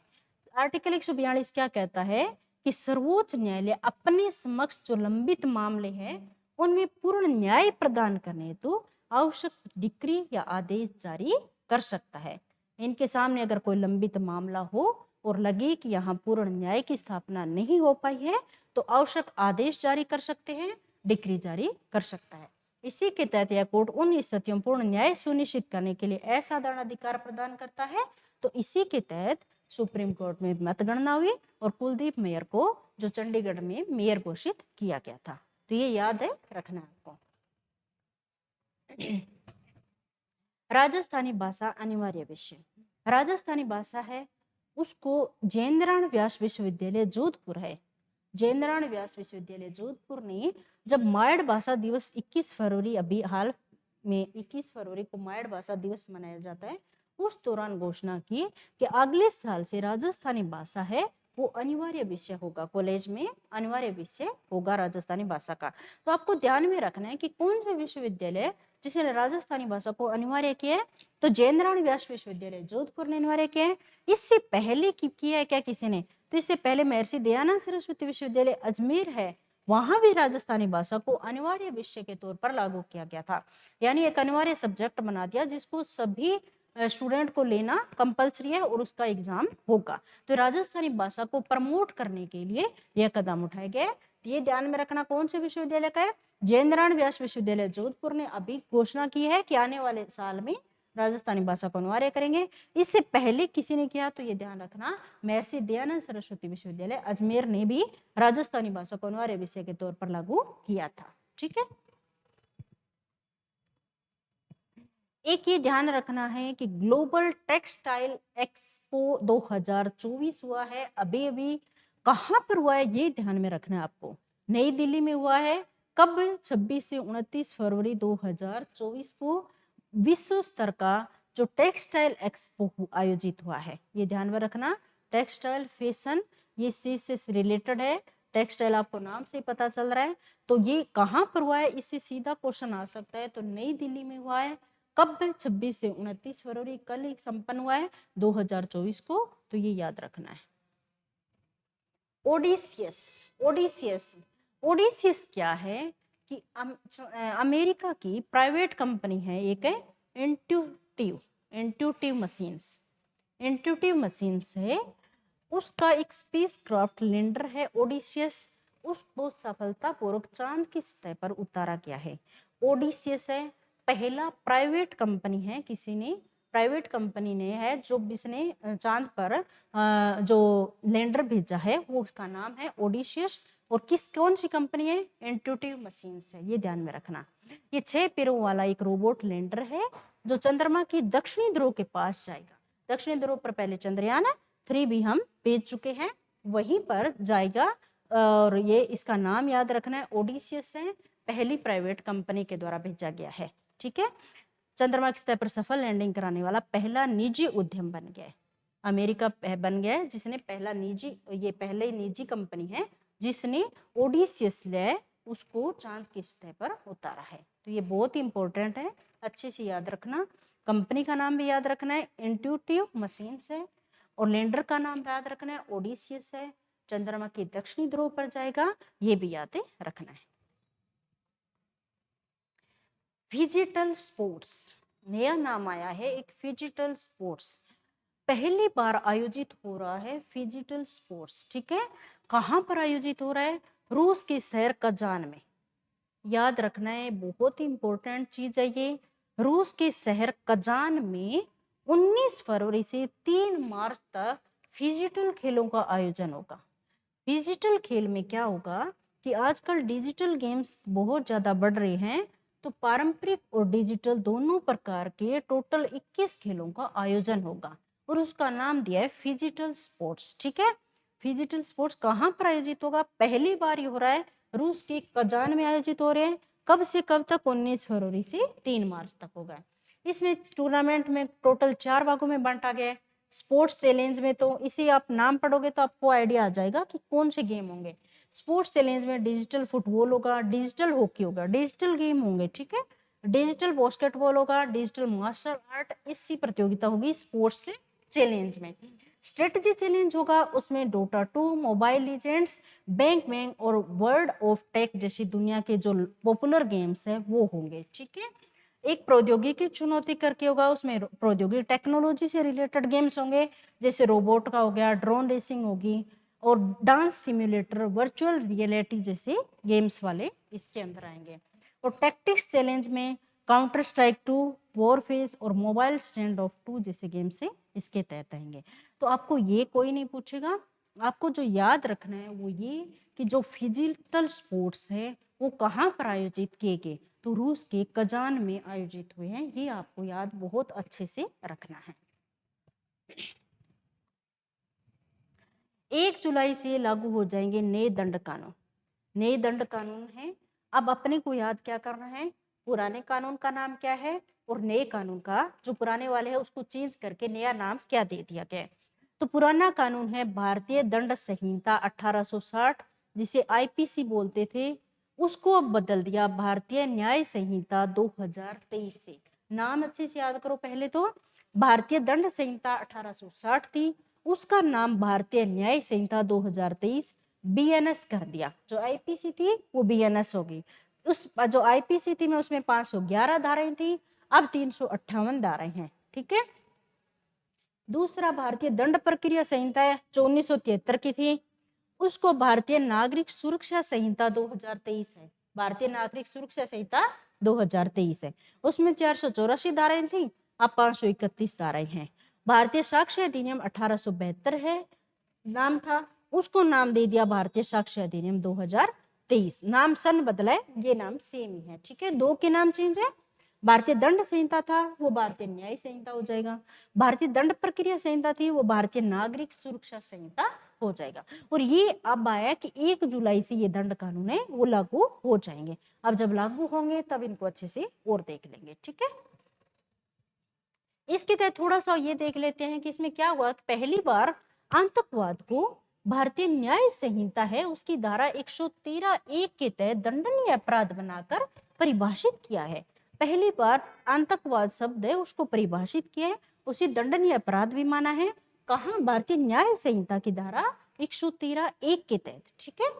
आर्टिकल 142 क्या कहता है कि सर्वोच्च न्यायालय अपने समक्ष जो लंबित मामले हैं उनमें पूर्ण न्याय प्रदान करने हेतु आवश्यक डिक्री या आदेश जारी कर सकता है। इनके सामने अगर कोई लंबित मामला हो और लगे कि यहाँ पूर्ण न्याय की स्थापना नहीं हो पाई है तो आवश्यक आदेश जारी कर सकते हैं, डिक्री जारी कर सकता है। इसी के तहत यह कोर्ट उन स्थितियों में पूर्ण न्याय सुनिश्चित करने के लिए असाधारण अधिकार प्रदान करता है। तो इसी के तहत सुप्रीम कोर्ट में मतगणना हुई और कुलदीप मेयर को जो चंडीगढ़ में मेयर घोषित किया गया था। तो ये याद है रखना आपको। राजस्थानी भाषा अनिवार्य विषय। राजस्थानी भाषा है उसको जयेंद्रनारायण व्यास विश्वविद्यालय जोधपुर है, जयेंद्रनारायण व्यास विश्वविद्यालय जोधपुर ने जब मायड़ भाषा दिवस 21 फरवरी, अभी हाल में 21 फरवरी को मायड़ भाषा दिवस मनाया जाता है, उस दौरान घोषणा की कि अगले साल से राजस्थानी भाषा है वो अनिवार्य विषय होगा, कॉलेज में अनिवार्य विषय होगा राजस्थानी भाषा का। तो आपको ध्यान में रखना है कि कौन सा विश्वविद्यालय जिसने राजस्थानी भाषा को अनिवार्य किया है, तो जयेंद्रनारायण व्यास विश्वविद्यालय जोधपुर ने अनिवार्य किया है। इससे पहले किया है क्या किसी ने? तो इससे पहले महर्षि दयानंद सरस्वती विश्वविद्यालय अजमेर है, वहां भी राजस्थानी भाषा को अनिवार्य विषय के तौर पर लागू किया गया था, यानी एक अनिवार्य सब्जेक्ट बना दिया जिसको सभी स्टूडेंट को लेना कंपलसरी है और उसका एग्जाम होगा। तो राजस्थानी भाषा को प्रमोट करने के लिए यह कदम उठाए गए। ये ध्यान में रखना कौन से विश्वविद्यालय का है? जयेंद्रनारायण व्यास विश्वविद्यालय जोधपुर ने अभी घोषणा की है कि आने वाले साल में राजस्थानी भाषा को अनिवार्य करेंगे। इससे पहले किसी ने किया तो ये ध्यान रखना, महर्षि दयानंद सरस्वती विश्वविद्यालय अजमेर ने भी राजस्थानी भाषा को अनिवार्य विषय के तौर पर लागू किया था। ठीक है, एक ये ध्यान रखना है कि ग्लोबल टेक्सटाइल एक्सपो 2024 हुआ है, अभी अभी कहां पर हुआ है ये ध्यान में रखना है आपको, नई दिल्ली में हुआ है। कब? 26 से 29 फरवरी 2024 को विश्व स्तर का जो टेक्सटाइल एक्सपो आयोजित हुआ है, ये ध्यान में रखना। टेक्सटाइल फैशन ये इस चीज से रिलेटेड है, टेक्सटाइल आपको नाम से पता चल रहा है। तो ये कहां पर हुआ है, इससे सीधा क्वेश्चन आ सकता है, तो नई दिल्ली में हुआ है। कब? 26 से 29 फरवरी, कल ही संपन्न हुआ है 2024 को, तो ये याद रखना है। ओडिसियस, ओडिसियस, ओडिसियस क्या है कि अमेरिका की प्राइवेट कंपनी है, एक है इंट्यूटिव मशीन्स, इंट्यूटिव मशीन्स है, उसका एक स्पेस क्राफ्ट लैंडर है ओडिसियस, उसको सफलतापूर्वक चांद की सतह पर उतारा गया है। ओडिसियस है पहला प्राइवेट कंपनी है, किसी ने प्राइवेट कंपनी ने है जो जिसने चांद पर जो लैंडर भेजा है, वो उसका नाम है ओडिसियस। और कौन सी कंपनी है? इंट्यूटिव मशीन्स है, ये ध्यान में रखना। ये 6 पैरों वाला एक रोबोट लैंडर है जो चंद्रमा की दक्षिणी ध्रुव के पास जाएगा। दक्षिणी ध्रुव पर पहले चंद्रयान 3 भी हम भेज चुके हैं, वहीं पर जाएगा। और ये इसका नाम याद रखना है, ओडिसियस है, पहली प्राइवेट कंपनी के द्वारा भेजा गया है। ठीक है, चंद्रमा की सतह पर सफल लैंडिंग कराने वाला पहला निजी उद्यम बन गया है, अमेरिका बन गया है जिसने पहला निजी, ये पहले निजी कंपनी है जिसने ओडिसियस ले उसको चांद की सतह पर उतारा है। तो ये बहुत इंपॉर्टेंट है, अच्छे से याद रखना। कंपनी का नाम भी याद रखना है, इंट्यूटिव मशीन्स है, और लैंडर का नाम याद रखना है, ओडिसियस है। चंद्रमा के दक्षिणी ध्रुव पर जाएगा, ये भी याद रखना है। फिजिकल स्पोर्ट्स, नया नाम आया है एक फिजिकल स्पोर्ट्स, पहली बार आयोजित हो रहा है फिजिकल स्पोर्ट्स। ठीक है, कहाँ पर आयोजित हो रहा है? रूस के शहर कजान में। याद रखना है, बहुत ही इंपॉर्टेंट चीज है ये। रूस के शहर कजान में 19 फरवरी से 3 मार्च तक फिजिकल खेलों का आयोजन होगा। डिजिटल खेल में क्या होगा कि आजकल डिजिटल गेम्स बहुत ज्यादा बढ़ रहे हैं, तो पारंपरिक और डिजिटल दोनों प्रकार के टोटल 21 खेलों का आयोजन होगा और उसका नाम दिया है फिजिकल स्पोर्ट्स। ठीक है, फिजिकल स्पोर्ट्स कहाँ पर आयोजित होगा? पहली बार ये हो रहा है रूस के कजान में आयोजित हो रहे हैं। कब से कब तक? 19 फरवरी से 3 मार्च तक होगा। इसमें टूर्नामेंट में टोटल 4 भागों में बांटा गया है। स्पोर्ट्स चैलेंज में तो इसे आप नाम पढ़ोगे तो आपको आइडिया आ जाएगा कि कौन से गेम होंगे। स्पोर्ट्स चैलेंज में डिजिटल फुटबॉल होगा, डिजिटल हॉकी होगा, डिजिटल गेम होंगे। ठीक है, डिजिटल बास्केटबॉल होगा, डिजिटल मार्शल आर्ट, इसी प्रतियोगिता होगी स्पोर्ट्स चैलेंज में। स्ट्रेटजी चैलेंज होगा, उसमें डोटा 2, मोबाइल लीजेंड्स, बैंक और वर्ल्ड ऑफ टेक जैसी दुनिया के जो पॉपुलर गेम्स है वो होंगे। ठीक है, एक प्रौद्योगिकी चुनौती करके होगा, उसमें प्रौद्योगिकी टेक्नोलॉजी से रिलेटेड गेम्स होंगे, जैसे रोबोट का हो गया, ड्रोन रेसिंग होगी और डांस सिम्युलेटर, वर्चुअल रियलिटी जैसे गेम्स वाले इसके अंदर आएंगे। और टैक्टिक्स चैलेंज में काउंटर स्ट्राइक 2, वॉरफेस और मोबाइल स्टैंड ऑफ 2 जैसे गेम से इसके तहत आएंगे। तो आपको ये कोई नहीं पूछेगा, आपको जो याद रखना है वो ये कि जो फिजिकल स्पोर्ट्स है वो कहाँ पर आयोजित किए गए, तो रूस के कजान में आयोजित हुए हैं। ये आपको याद बहुत अच्छे से रखना है। 1 जुलाई से लागू हो जाएंगे नए दंड कानून। नए दंड कानून है, अब अपने को याद क्या करना है? पुराने कानून का नाम क्या है और नए कानून का, जो पुराने वाले हैं उसको चेंज करके नया नाम क्या दे दिया गया है। तो पुराना कानून है भारतीय दंड संहिता 1860, जिसे आईपीसी बोलते थे, उसको अब बदल दिया भारतीय न्याय संहिता 2023 से। नाम अच्छे से याद करो, पहले तो भारतीय दंड संहिता 1860 थी, उसका नाम भारतीय न्याय संहिता 2023 बीएनएस कर दिया। जो आईपीसी थी वो बीएनएस होगी। उस जो आईपीसी थी में उसमें 511 धाराएं थी, अब 358 धाराएं हैं। ठीक है, दूसरा भारतीय दंड प्रक्रिया संहिता है जो 1973 की थी, उसको भारतीय नागरिक सुरक्षा संहिता 2023 है। भारतीय नागरिक सुरक्षा संहिता 2023 है, उसमें 484 धाराएं थी, अब 531 धाराएं हैं। भारतीय साक्ष्य अधिनियम 1872 है नाम था, उसको नाम दे दिया भारतीय साक्ष्य अधिनियम 2023। नाम सन बदला है, ये नाम सेम ही है। ठीक है, दो के नाम चेंज है। भारतीय दंड संहिता था वो भारतीय न्याय संहिता हो जाएगा, भारतीय दंड प्रक्रिया संहिता थी वो भारतीय नागरिक सुरक्षा संहिता हो जाएगा। और ये अब आया कि 1 जुलाई से ये दंड कानून है वो लागू हो जाएंगे। अब जब लागू होंगे तब इनको अच्छे से और देख लेंगे। ठीक है, इसके तहत थोड़ा सा ये देख लेते हैं कि इसमें क्या हुआ कि पहली बार आतंकवाद को भारतीय न्याय संहिता है उसकी धारा 113(1) के तहत दंडनीय अपराध बनाकर परिभाषित किया है। पहली बार आतंकवाद शब्द है उसको परिभाषित किया है, उसे दंडनीय अपराध भी माना है। कहाँ? भारतीय न्याय संहिता की धारा 113(1) के तहत। ठीक है,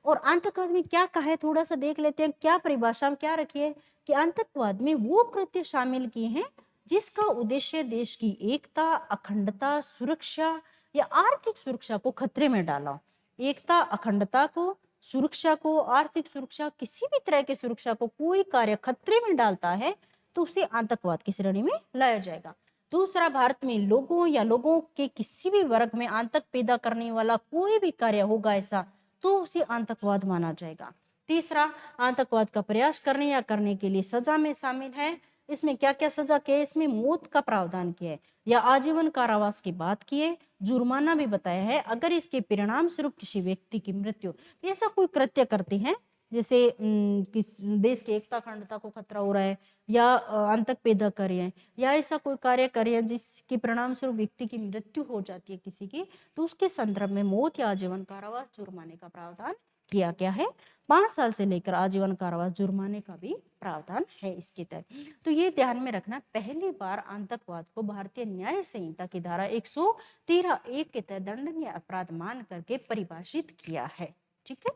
और आतंकवाद में क्या कहा है थोड़ा सा देख लेते हैं, क्या परिभाषा में क्या रखी है कि आतंकवाद में वो कृत्य शामिल किए हैं जिसका उद्देश्य देश की एकता, अखंडता, सुरक्षा या आर्थिक सुरक्षा को खतरे में डाला। एकता, अखंडता को, सुरक्षा को, आर्थिक सुरक्षा, किसी भी तरह की सुरक्षा को कोई कार्य खतरे में डालता है तो उसे आतंकवाद की श्रेणी में लाया जाएगा। दूसरा, भारत में लोगों या लोगों के किसी भी वर्ग में आतंक पैदा करने वाला कोई भी कार्य होगा ऐसा तो उसे आतंकवाद माना जाएगा। तीसरा, आतंकवाद का प्रयास करने या करने के लिए सजा में शामिल है। इसमें क्या क्या सजा किया है? इसमें मौत का प्रावधान किया है या आजीवन कारावास की बात की है, जुर्माना भी बताया है अगर इसके परिणाम स्वरूप किसी व्यक्ति की मृत्यु, ऐसा कोई कृत्य करते हैं जैसे किस देश की एकता अखंडता को खतरा हो रहा है या आतंक पैदा कर रहे हैं या ऐसा कोई कार्य करे हैं जिसके परिणाम स्वरूप व्यक्ति की मृत्यु हो जाती है किसी की, तो उसके संदर्भ में मौत या आजीवन कारावास जुर्माने का प्रावधान किया गया है। 5 साल से लेकर आजीवन कारावास, जुर्माने का भी प्रावधान है इसके तहत। तो ये ध्यान में रखना, पहली बार आतंकवाद को भारतीय न्याय संहिता की धारा 113(1) के तहत दंडनीय अपराध मान करके परिभाषित किया है। ठीक है।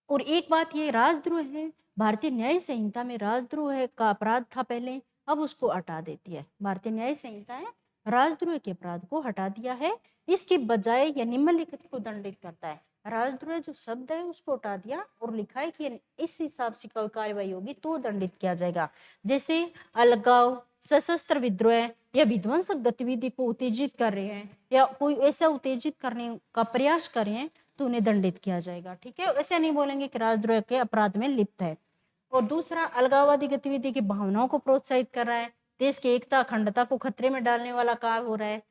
और एक बात ये, राजद्रोह है, भारतीय न्याय संहिता में राजद्रोह का अपराध था पहले, अब उसको हटा देती है। भारतीय न्याय संहिता है राजद्रोह के अपराध को हटा दिया है, इसके बजाय यह निम्नलिखित को दंडित करता है। राजद्रोह जो शब्द है उसको हटा दिया और लिखा है कि इस हिसाब से कोई कार्रवाई होगी तो दंडित किया जाएगा। जैसे अलगाव, सशस्त्र विद्रोह या विध्वंसक गतिविधि को उत्तेजित कर रहे हैं या कोई ऐसा उत्तेजित करने का प्रयास कर रहे हैं तो उन्हें दंडित किया जाएगा। ठीक है, ऐसे नहीं बोलेंगे कि राजद्रोह के अपराध में लिप्त है। और दूसरा, अलगाववादी गतिविधि की भावनाओं को प्रोत्साहित कर रहा है, देश की एकता अखंडता को खतरे में डालने वाला काम हो रहा है।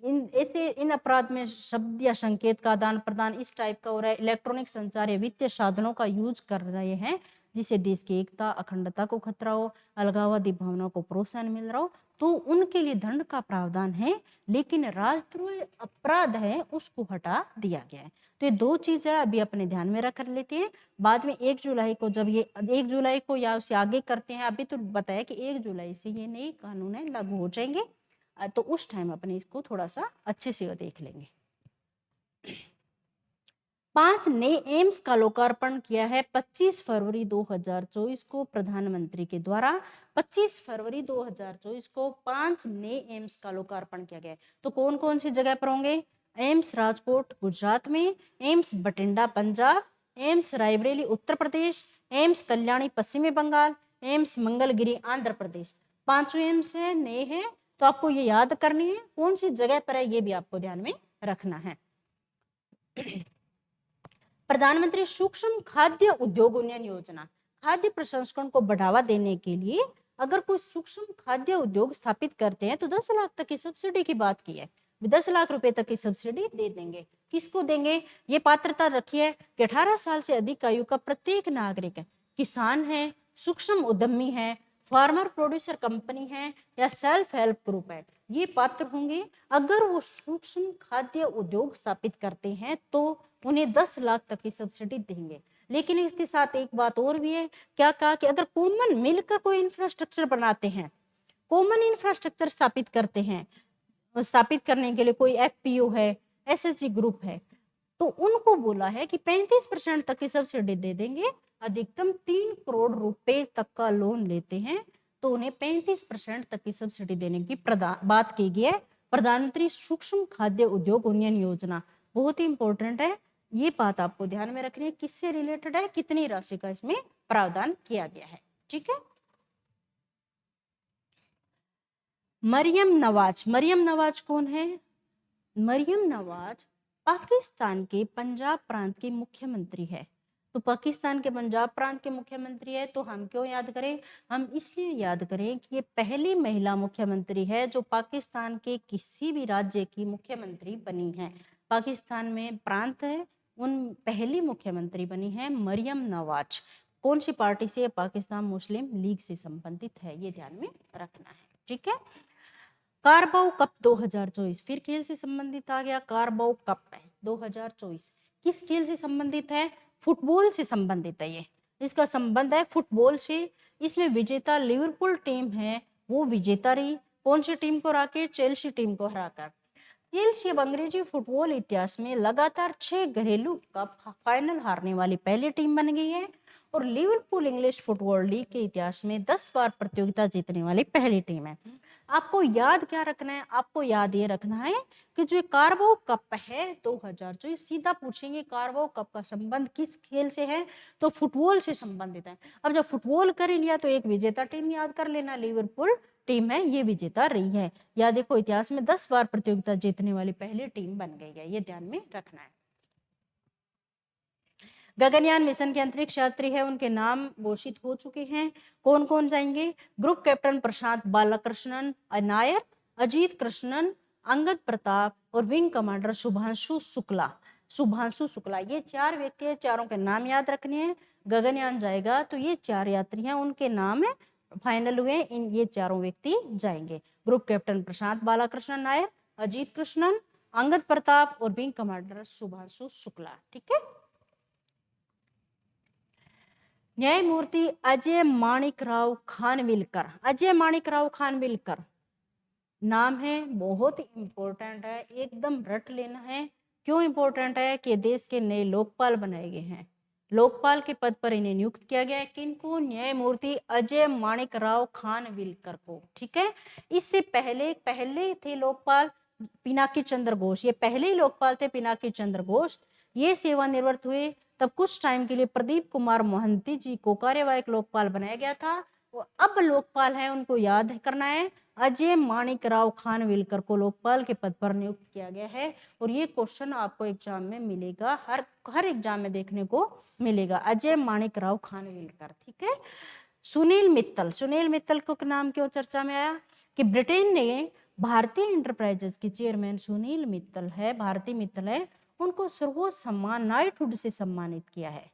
इन अपराध में शब्द या संकेत का आदान प्रदान इस टाइप का हो रहा है, इलेक्ट्रॉनिक संचार या वित्तीय साधनों का यूज कर रहे हैं जिससे देश की एकता अखंडता को खतरा हो, अलगाववादी भावनाओं को प्रोत्साहन मिल रहा हो, तो उनके लिए दंड का प्रावधान है। लेकिन राजद्रोह अपराध है उसको हटा दिया गया है। तो ये दो चीजें अभी अपने ध्यान में रख लेते हैं। बाद में 1 जुलाई को, जब ये 1 जुलाई को या उससे आगे करते हैं, अभी तो बताया कि 1 जुलाई से ये नए कानून है लागू हो जाएंगे, तो उस टाइम अपने इसको थोड़ा सा अच्छे से देख लेंगे। 5 नए एम्स का लोकार्पण किया है 25 फरवरी 2024 को प्रधानमंत्री के द्वारा। 25 फरवरी 2024 को 5 नए एम्स का लोकार्पण किया गया है। तो कौन कौन सी जगह पर होंगे? एम्स राजकोट गुजरात में, AIIMS Bathinda Punjab, AIIMS Raebareli Uttar Pradesh, AIIMS Kalyani पश्चिमी बंगाल, एम्स मंगलगिरी आंध्र प्रदेश। 5 एम्स है, नए हैं, तो आपको ये याद करनी है कौन सी जगह पर है, ये भी आपको ध्यान में रखना है। प्रधानमंत्री सूक्ष्म खाद्य उद्योग उन्नयन योजना, खाद्य प्रसंस्करण को बढ़ावा देने के लिए अगर कोई सूक्ष्म खाद्य उद्योग स्थापित करते हैं तो 10 लाख तक की सब्सिडी की बात की है। 10 लाख रुपए तक की सब्सिडी दे देंगे। किसको देंगे? ये पात्रता रखी है कि 18 साल से अधिक आयु का प्रत्येक नागरिक है, किसान है, सूक्ष्म उद्यमी है, फार्मर प्रोड्यूसर कंपनी है या सेल्फ हेल्प ग्रुप है, ये पात्र होंगे। अगर वो सूक्ष्म खाद्य उद्योग स्थापित करते हैं तो उन्हें 10 लाख तक की सब्सिडी देंगे। लेकिन इसके साथ एक बात और भी है, क्या कहा कि अगर कॉमन मिलकर कोई इंफ्रास्ट्रक्चर बनाते हैं, कॉमन इंफ्रास्ट्रक्चर स्थापित करते हैं, स्थापित करने के लिए कोई एफपीओ है, एसएचजी ग्रुप है, तो उनको बोला है कि 35% तक की सब्सिडी दे देंगे। अधिकतम 3 करोड़ रुपए तक का लोन लेते हैं तो उन्हें 35% तक की सब्सिडी देने की बात की गई है। प्रधानमंत्री सूक्ष्म खाद्य उद्योग उन्नयन योजना बहुत ही इंपॉर्टेंट है, ये बात आपको ध्यान में रखनी है। किससे रिलेटेड है, कितनी राशि का इसमें प्रावधान किया गया है। ठीक है। मरियम नवाज, मरियम नवाज कौन है? मरियम नवाज पाकिस्तान के पंजाब प्रांत की मुख्यमंत्री है। तो पाकिस्तान के पंजाब प्रांत के मुख्यमंत्री है तो हम क्यों याद करें? हम इसलिए याद करें कि ये पहली महिला मुख्यमंत्री है जो पाकिस्तान के किसी भी राज्य की मुख्यमंत्री बनी है। पाकिस्तान में प्रांत है, उन पहली मुख्यमंत्री बनी है मरियम नवाज। कौन सी पार्टी से? पाकिस्तान मुस्लिम लीग से संबंधित है, ये ध्यान में रखना है। ठीक है। कारबाओ कप 2024 फिर खेल से संबंधित आ गया। कारबाओ कप है 2024, किस खेल से संबंधित है? फुटबॉल से संबंधित है। ये इसका संबंध है फुटबॉल से। इसमें विजेता लिवरपूल टीम है, वो विजेता रही। कौन सी टीम को हरा के? चेल्सी टीम को हराकर। चेल्सी अब अंग्रेजी फुटबॉल इतिहास में लगातार 6 घरेलू कप फाइनल हारने वाली पहली टीम बन गई है और लिवरपूल इंग्लिश फुटबॉल लीग के इतिहास में 10 बार प्रतियोगिता जीतने वाली पहली टीम है। आपको याद क्या रखना है? आपको याद ये रखना है कि जो कारबाओ कप है 2024, सीधा पूछेंगे कारबाओ कप का संबंध किस खेल से है, तो फुटबॉल से संबंधित है। अब जब फुटबॉल कर ही लिया तो एक विजेता टीम याद कर लेना, लिवरपूल टीम है, ये विजेता रही है। या देखो इतिहास में 10 बार प्रतियोगिता जीतने वाली पहली टीम बन गई है, ये ध्यान में रखना है। गगनयान मिशन के अंतरिक्ष यात्री है, उनके नाम घोषित हो चुके हैं। कौन कौन जाएंगे? ग्रुप कैप्टन प्रशांत बालकृष्णन नायर, अजीत कृष्णन, अंगद प्रताप और विंग कमांडर शुभांशु शुक्ला। शुभांशु शुक्ला, ये 4 व्यक्ति है, चारों के नाम याद रखने हैं। गगनयान जाएगा तो ये 4 यात्री हैं, उनके नाम है फाइनल हुए, इन ये चारों व्यक्ति जाएंगे। ग्रुप कैप्टन प्रशांत बालकृष्णन नायर, अजीत कृष्णन, अंगद प्रताप और विंग कमांडर शुभांशु शुक्ला। ठीक है। न्यायमूर्ति अजय माणिकराव खानविलकर। अजय माणिकराव खानविलकर नाम है, बहुत ही इंपॉर्टेंट है, एकदम रट लेना है। क्यों इंपॉर्टेंट है कि देश के नए लोकपाल बनाए गए हैं, लोकपाल के पद पर इन्हें नियुक्त किया गया है। किनको? न्यायमूर्ति अजय माणिकराव खानविलकर को। ठीक है। इससे पहले पहले थे लोकपाल पिनाकी चंद्र घोष, ये पहले ही लोकपाल थे पिनाकी चंद्र घोष। ये सेवानिवृत्त हुए, तब कुछ टाइम के लिए प्रदीप कुमार मोहंती जी को कार्यवाहक लोकपाल बनाया गया था। और अब लोकपाल है, उनको याद करना है, अजय माणिकराव खानविलकर को लोकपाल के पद पर नियुक्त किया गया है। और ये क्वेश्चन आपको एग्जाम में मिलेगा, हर एग्जाम में देखने को मिलेगा, अजय माणिकराव खानविलकर। ठीक है। सुनील मित्तल। सुनील मित्तल को नाम क्यों चर्चा में आया कि ब्रिटेन ने भारतीय इंटरप्राइजेस के चेयरमैन सुनील मित्तल है, भारती मित्तल है, उनको सर्वोच्च सम्मान नाइटहुड से सम्मानित किया है।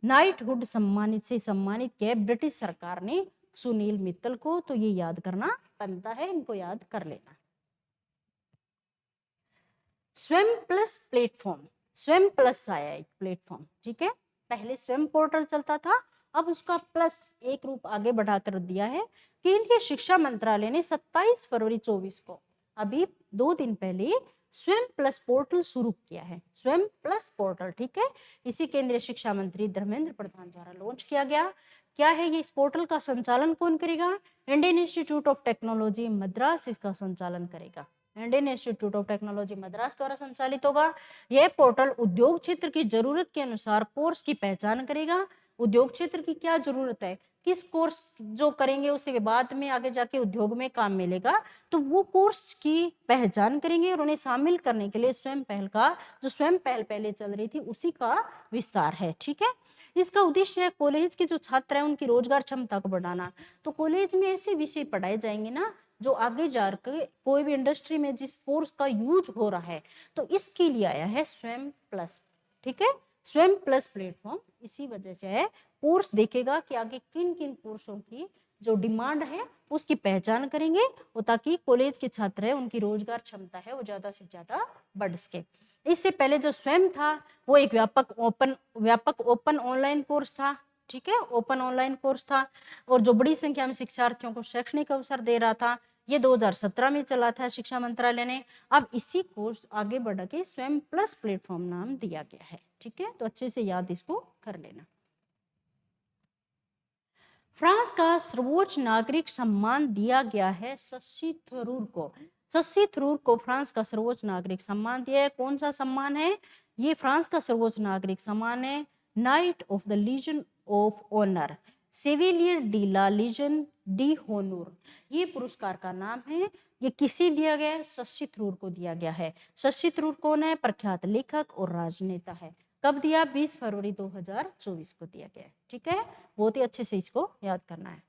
नाइटहुड सम्मानित से सम्मानित किया ब्रिटिश सरकार ने सुनील मित्तल को। तो ये याद करना बनता है, इनको याद कर लेना। स्वयं प्लस प्लेटफॉर्म, स्वयं प्लस आया एक प्लेटफॉर्म। ठीक है। पहले स्वयं पोर्टल चलता था, अब उसका प्लस एक रूप आगे बढ़ाकर दिया है। केंद्रीय शिक्षा मंत्रालय ने 27 फरवरी 24 को, अभी 2 दिन पहले, स्वयं प्लस पोर्टल शुरू किया है, स्वयं प्लस पोर्टल। ठीक है। इसी केंद्रीय शिक्षा मंत्री धर्मेंद्र प्रधान द्वारा लॉन्च किया गया। क्या है ये? इस पोर्टल का संचालन कौन करेगा? Indian institute of technology Madras इसका संचालन करेगा। Indian institute of technology Madras द्वारा संचालित होगा। यह पोर्टल उद्योग क्षेत्र की जरूरत के अनुसार कोर्स की पहचान करेगा। उद्योग क्षेत्र की क्या जरूरत है, किस कोर्स जो करेंगे उसके बाद में आगे जाके उद्योग में काम मिलेगा, तो वो कोर्स की पहचान करेंगे और उन्हें शामिल करने के लिए स्वयं पहल का, जो स्वयं पहल पहले चल रही थी उसी का विस्तार है। ठीक है। इसका उद्देश्य है कॉलेज के जो छात्र हैं उनकी रोजगार क्षमता को बढ़ाना। तो कॉलेज में ऐसे विषय पढ़ाए जाएंगे ना जो आगे जाकर कोई भी इंडस्ट्री में जिस कोर्स का यूज हो रहा है, तो इसके लिए आया है स्वयं प्लस। ठीक है। स्वयं प्लस प्लेटफॉर्म इसी वजह से है, कोर्स देखेगा कि आगे किन किन कोर्सों की जो डिमांड है उसकी पहचान करेंगे, और ताकि कॉलेज के छात्र है उनकी रोजगार क्षमता है वो ज्यादा से ज्यादा बढ़ सके। इससे पहले जो स्वयं था वो एक व्यापक ओपन ऑनलाइन कोर्स था। ठीक है। ओपन ऑनलाइन कोर्स था और जो बड़ी संख्या में शिक्षार्थियों को शैक्षणिक अवसर दे रहा था। ये 2017 में चला था शिक्षा मंत्रालय ने। अब इसी कोर्स आगे बढ़ के स्वयं प्लस प्लेटफॉर्म नाम दिया गया है। ठीक है। तो अच्छे से याद इसको कर लेना। फ्रांस का सर्वोच्च नागरिक सम्मान दिया गया है शशि थरूर को। शशि थरूर को फ्रांस का सर्वोच्च नागरिक सम्मान दिया है। कौन सा सम्मान है ये? फ्रांस का सर्वोच्च नागरिक सम्मान है knight of the legion of honour, सेविलियर डी ला लीजन डी होनूर। ये पुरस्कार का नाम है। ये किसे दिया गया है? शशि थरूर को दिया गया है। शशि थरूर कौन है? प्रख्यात लेखक और राजनेता है। कब दिया? 20 फरवरी 2024 को दिया गया है। ठीक है। बहुत ही अच्छे से इसको याद करना है।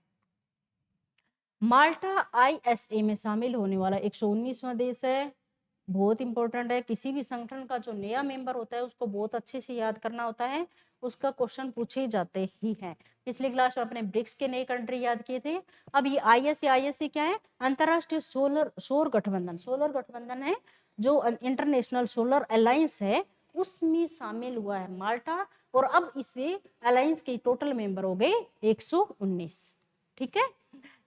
माल्टा ISA में शामिल होने वाला 119वां देश है। बहुत इंपॉर्टेंट है। किसी भी संगठन का जो नया मेंबर होता है उसको बहुत अच्छे से याद करना होता है, उसका क्वेश्चन पूछे जाते ही हैं। पिछली क्लास में अपने ब्रिक्स के नए कंट्री याद किए थे। अब ये ISA क्या है? अंतरराष्ट्रीय सौर गठबंधन है, जो इंटरनेशनल सोलर अलायंस है उसमें शामिल हुआ है माल्टा। और अब इसे अलायंस के टोटल मेंबर हो गए 119। ठीक है।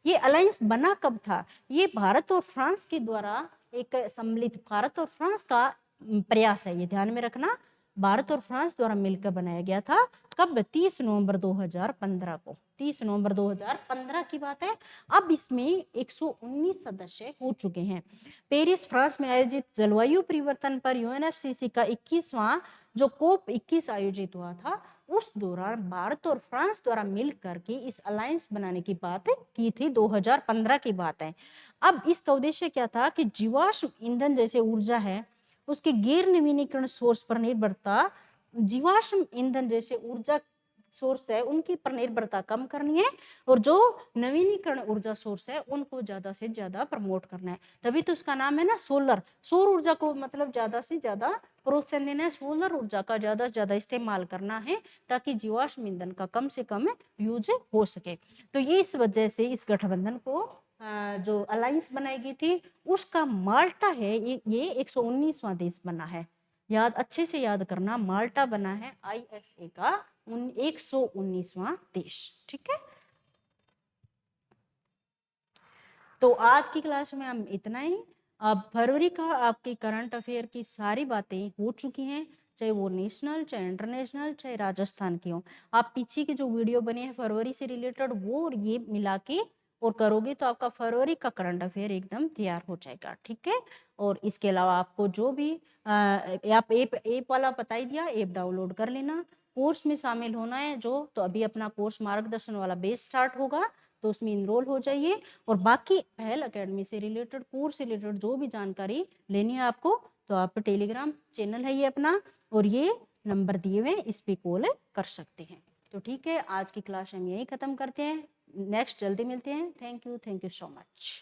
ये अलायंस बना कब था? ये भारत और फ्रांस के द्वारा एक सम्मिलित, भारत और फ्रांस का प्रयास है, ये ध्यान में रखना। भारत और फ्रांस द्वारा मिलकर बनाया गया था। कब? 30 नवंबर 2015 को। 30 नवंबर 2015 की बात है। अब इसमें 119 सदस्य हो चुके हैं। पेरिस फ्रांस में आयोजित जलवायु परिवर्तन पर UNFCCC का 21वां जो COP 21 आयोजित हुआ था, उस दौरान भारत और फ्रांस द्वारा मिलकर के इस अलायंस बनाने की बात की थी। 2015 की बात है। अब इसका उद्देश्य क्या था कि जीवाश्म ईंधन जैसे ऊर्जा है उसके गैर नवीनीकरण सोर्स पर निर्भरता, जीवाश्म ईंधन जैसे ऊर्जा सोर्स है उनकी पर निर्भरता कम करनी है, और जो नवीनीकरण ऊर्जा सोर्स है उनको ज्यादा से ज्यादा प्रमोट करना है। तभी तो उसका नाम है ना सोलर। सौर ऊर्जा को मतलब ज्यादा से ज्यादा प्रोत्साहन देना है, सोलर ऊर्जा का ज्यादा से ज्यादा इस्तेमाल करना है ताकि जीवाश्म ईंधन का कम से कम यूज हो सके। तो ये इस वजह से इस गठबंधन को जो अलायंस बनाई गई थी उसका माल्टा है ये 119वां देश बना है। याद अच्छे से याद करना, माल्टा बना है ISA का 119वां देश। ठीक है, तो आज की क्लास में हम इतना ही। अब फरवरी का आपकी करंट अफेयर की सारी बातें हो चुकी हैं, चाहे वो नेशनल, चाहे इंटरनेशनल, चाहे राजस्थान की हो। आप पीछे की जो वीडियो बने हैं फरवरी से रिलेटेड वो और ये मिला के और करोगे तो आपका फरवरी का करंट अफेयर एकदम तैयार हो जाएगा। ठीक है, और इसके अलावा आपको जो भी आप ऐप वाला बता ही दिया, ऐप डाउनलोड कर लेना। कोर्स में शामिल होना है जो, तो अभी अपना कोर्स मार्गदर्शन वाला बेस स्टार्ट होगा, तो उसमें इनरोल हो जाइए। और बाकी पहल अकेडमी से रिलेटेड, कोर्स से रिलेटेड जो भी जानकारी लेनी है आपको, तो आप टेलीग्राम चैनल है ये अपना, और ये नंबर दिए हुए इस पे कॉल कर सकते हैं। तो ठीक है, आज की क्लास हम यही खत्म करते हैं, नेक्स्ट जल्दी मिलते हैं। Thank you so much.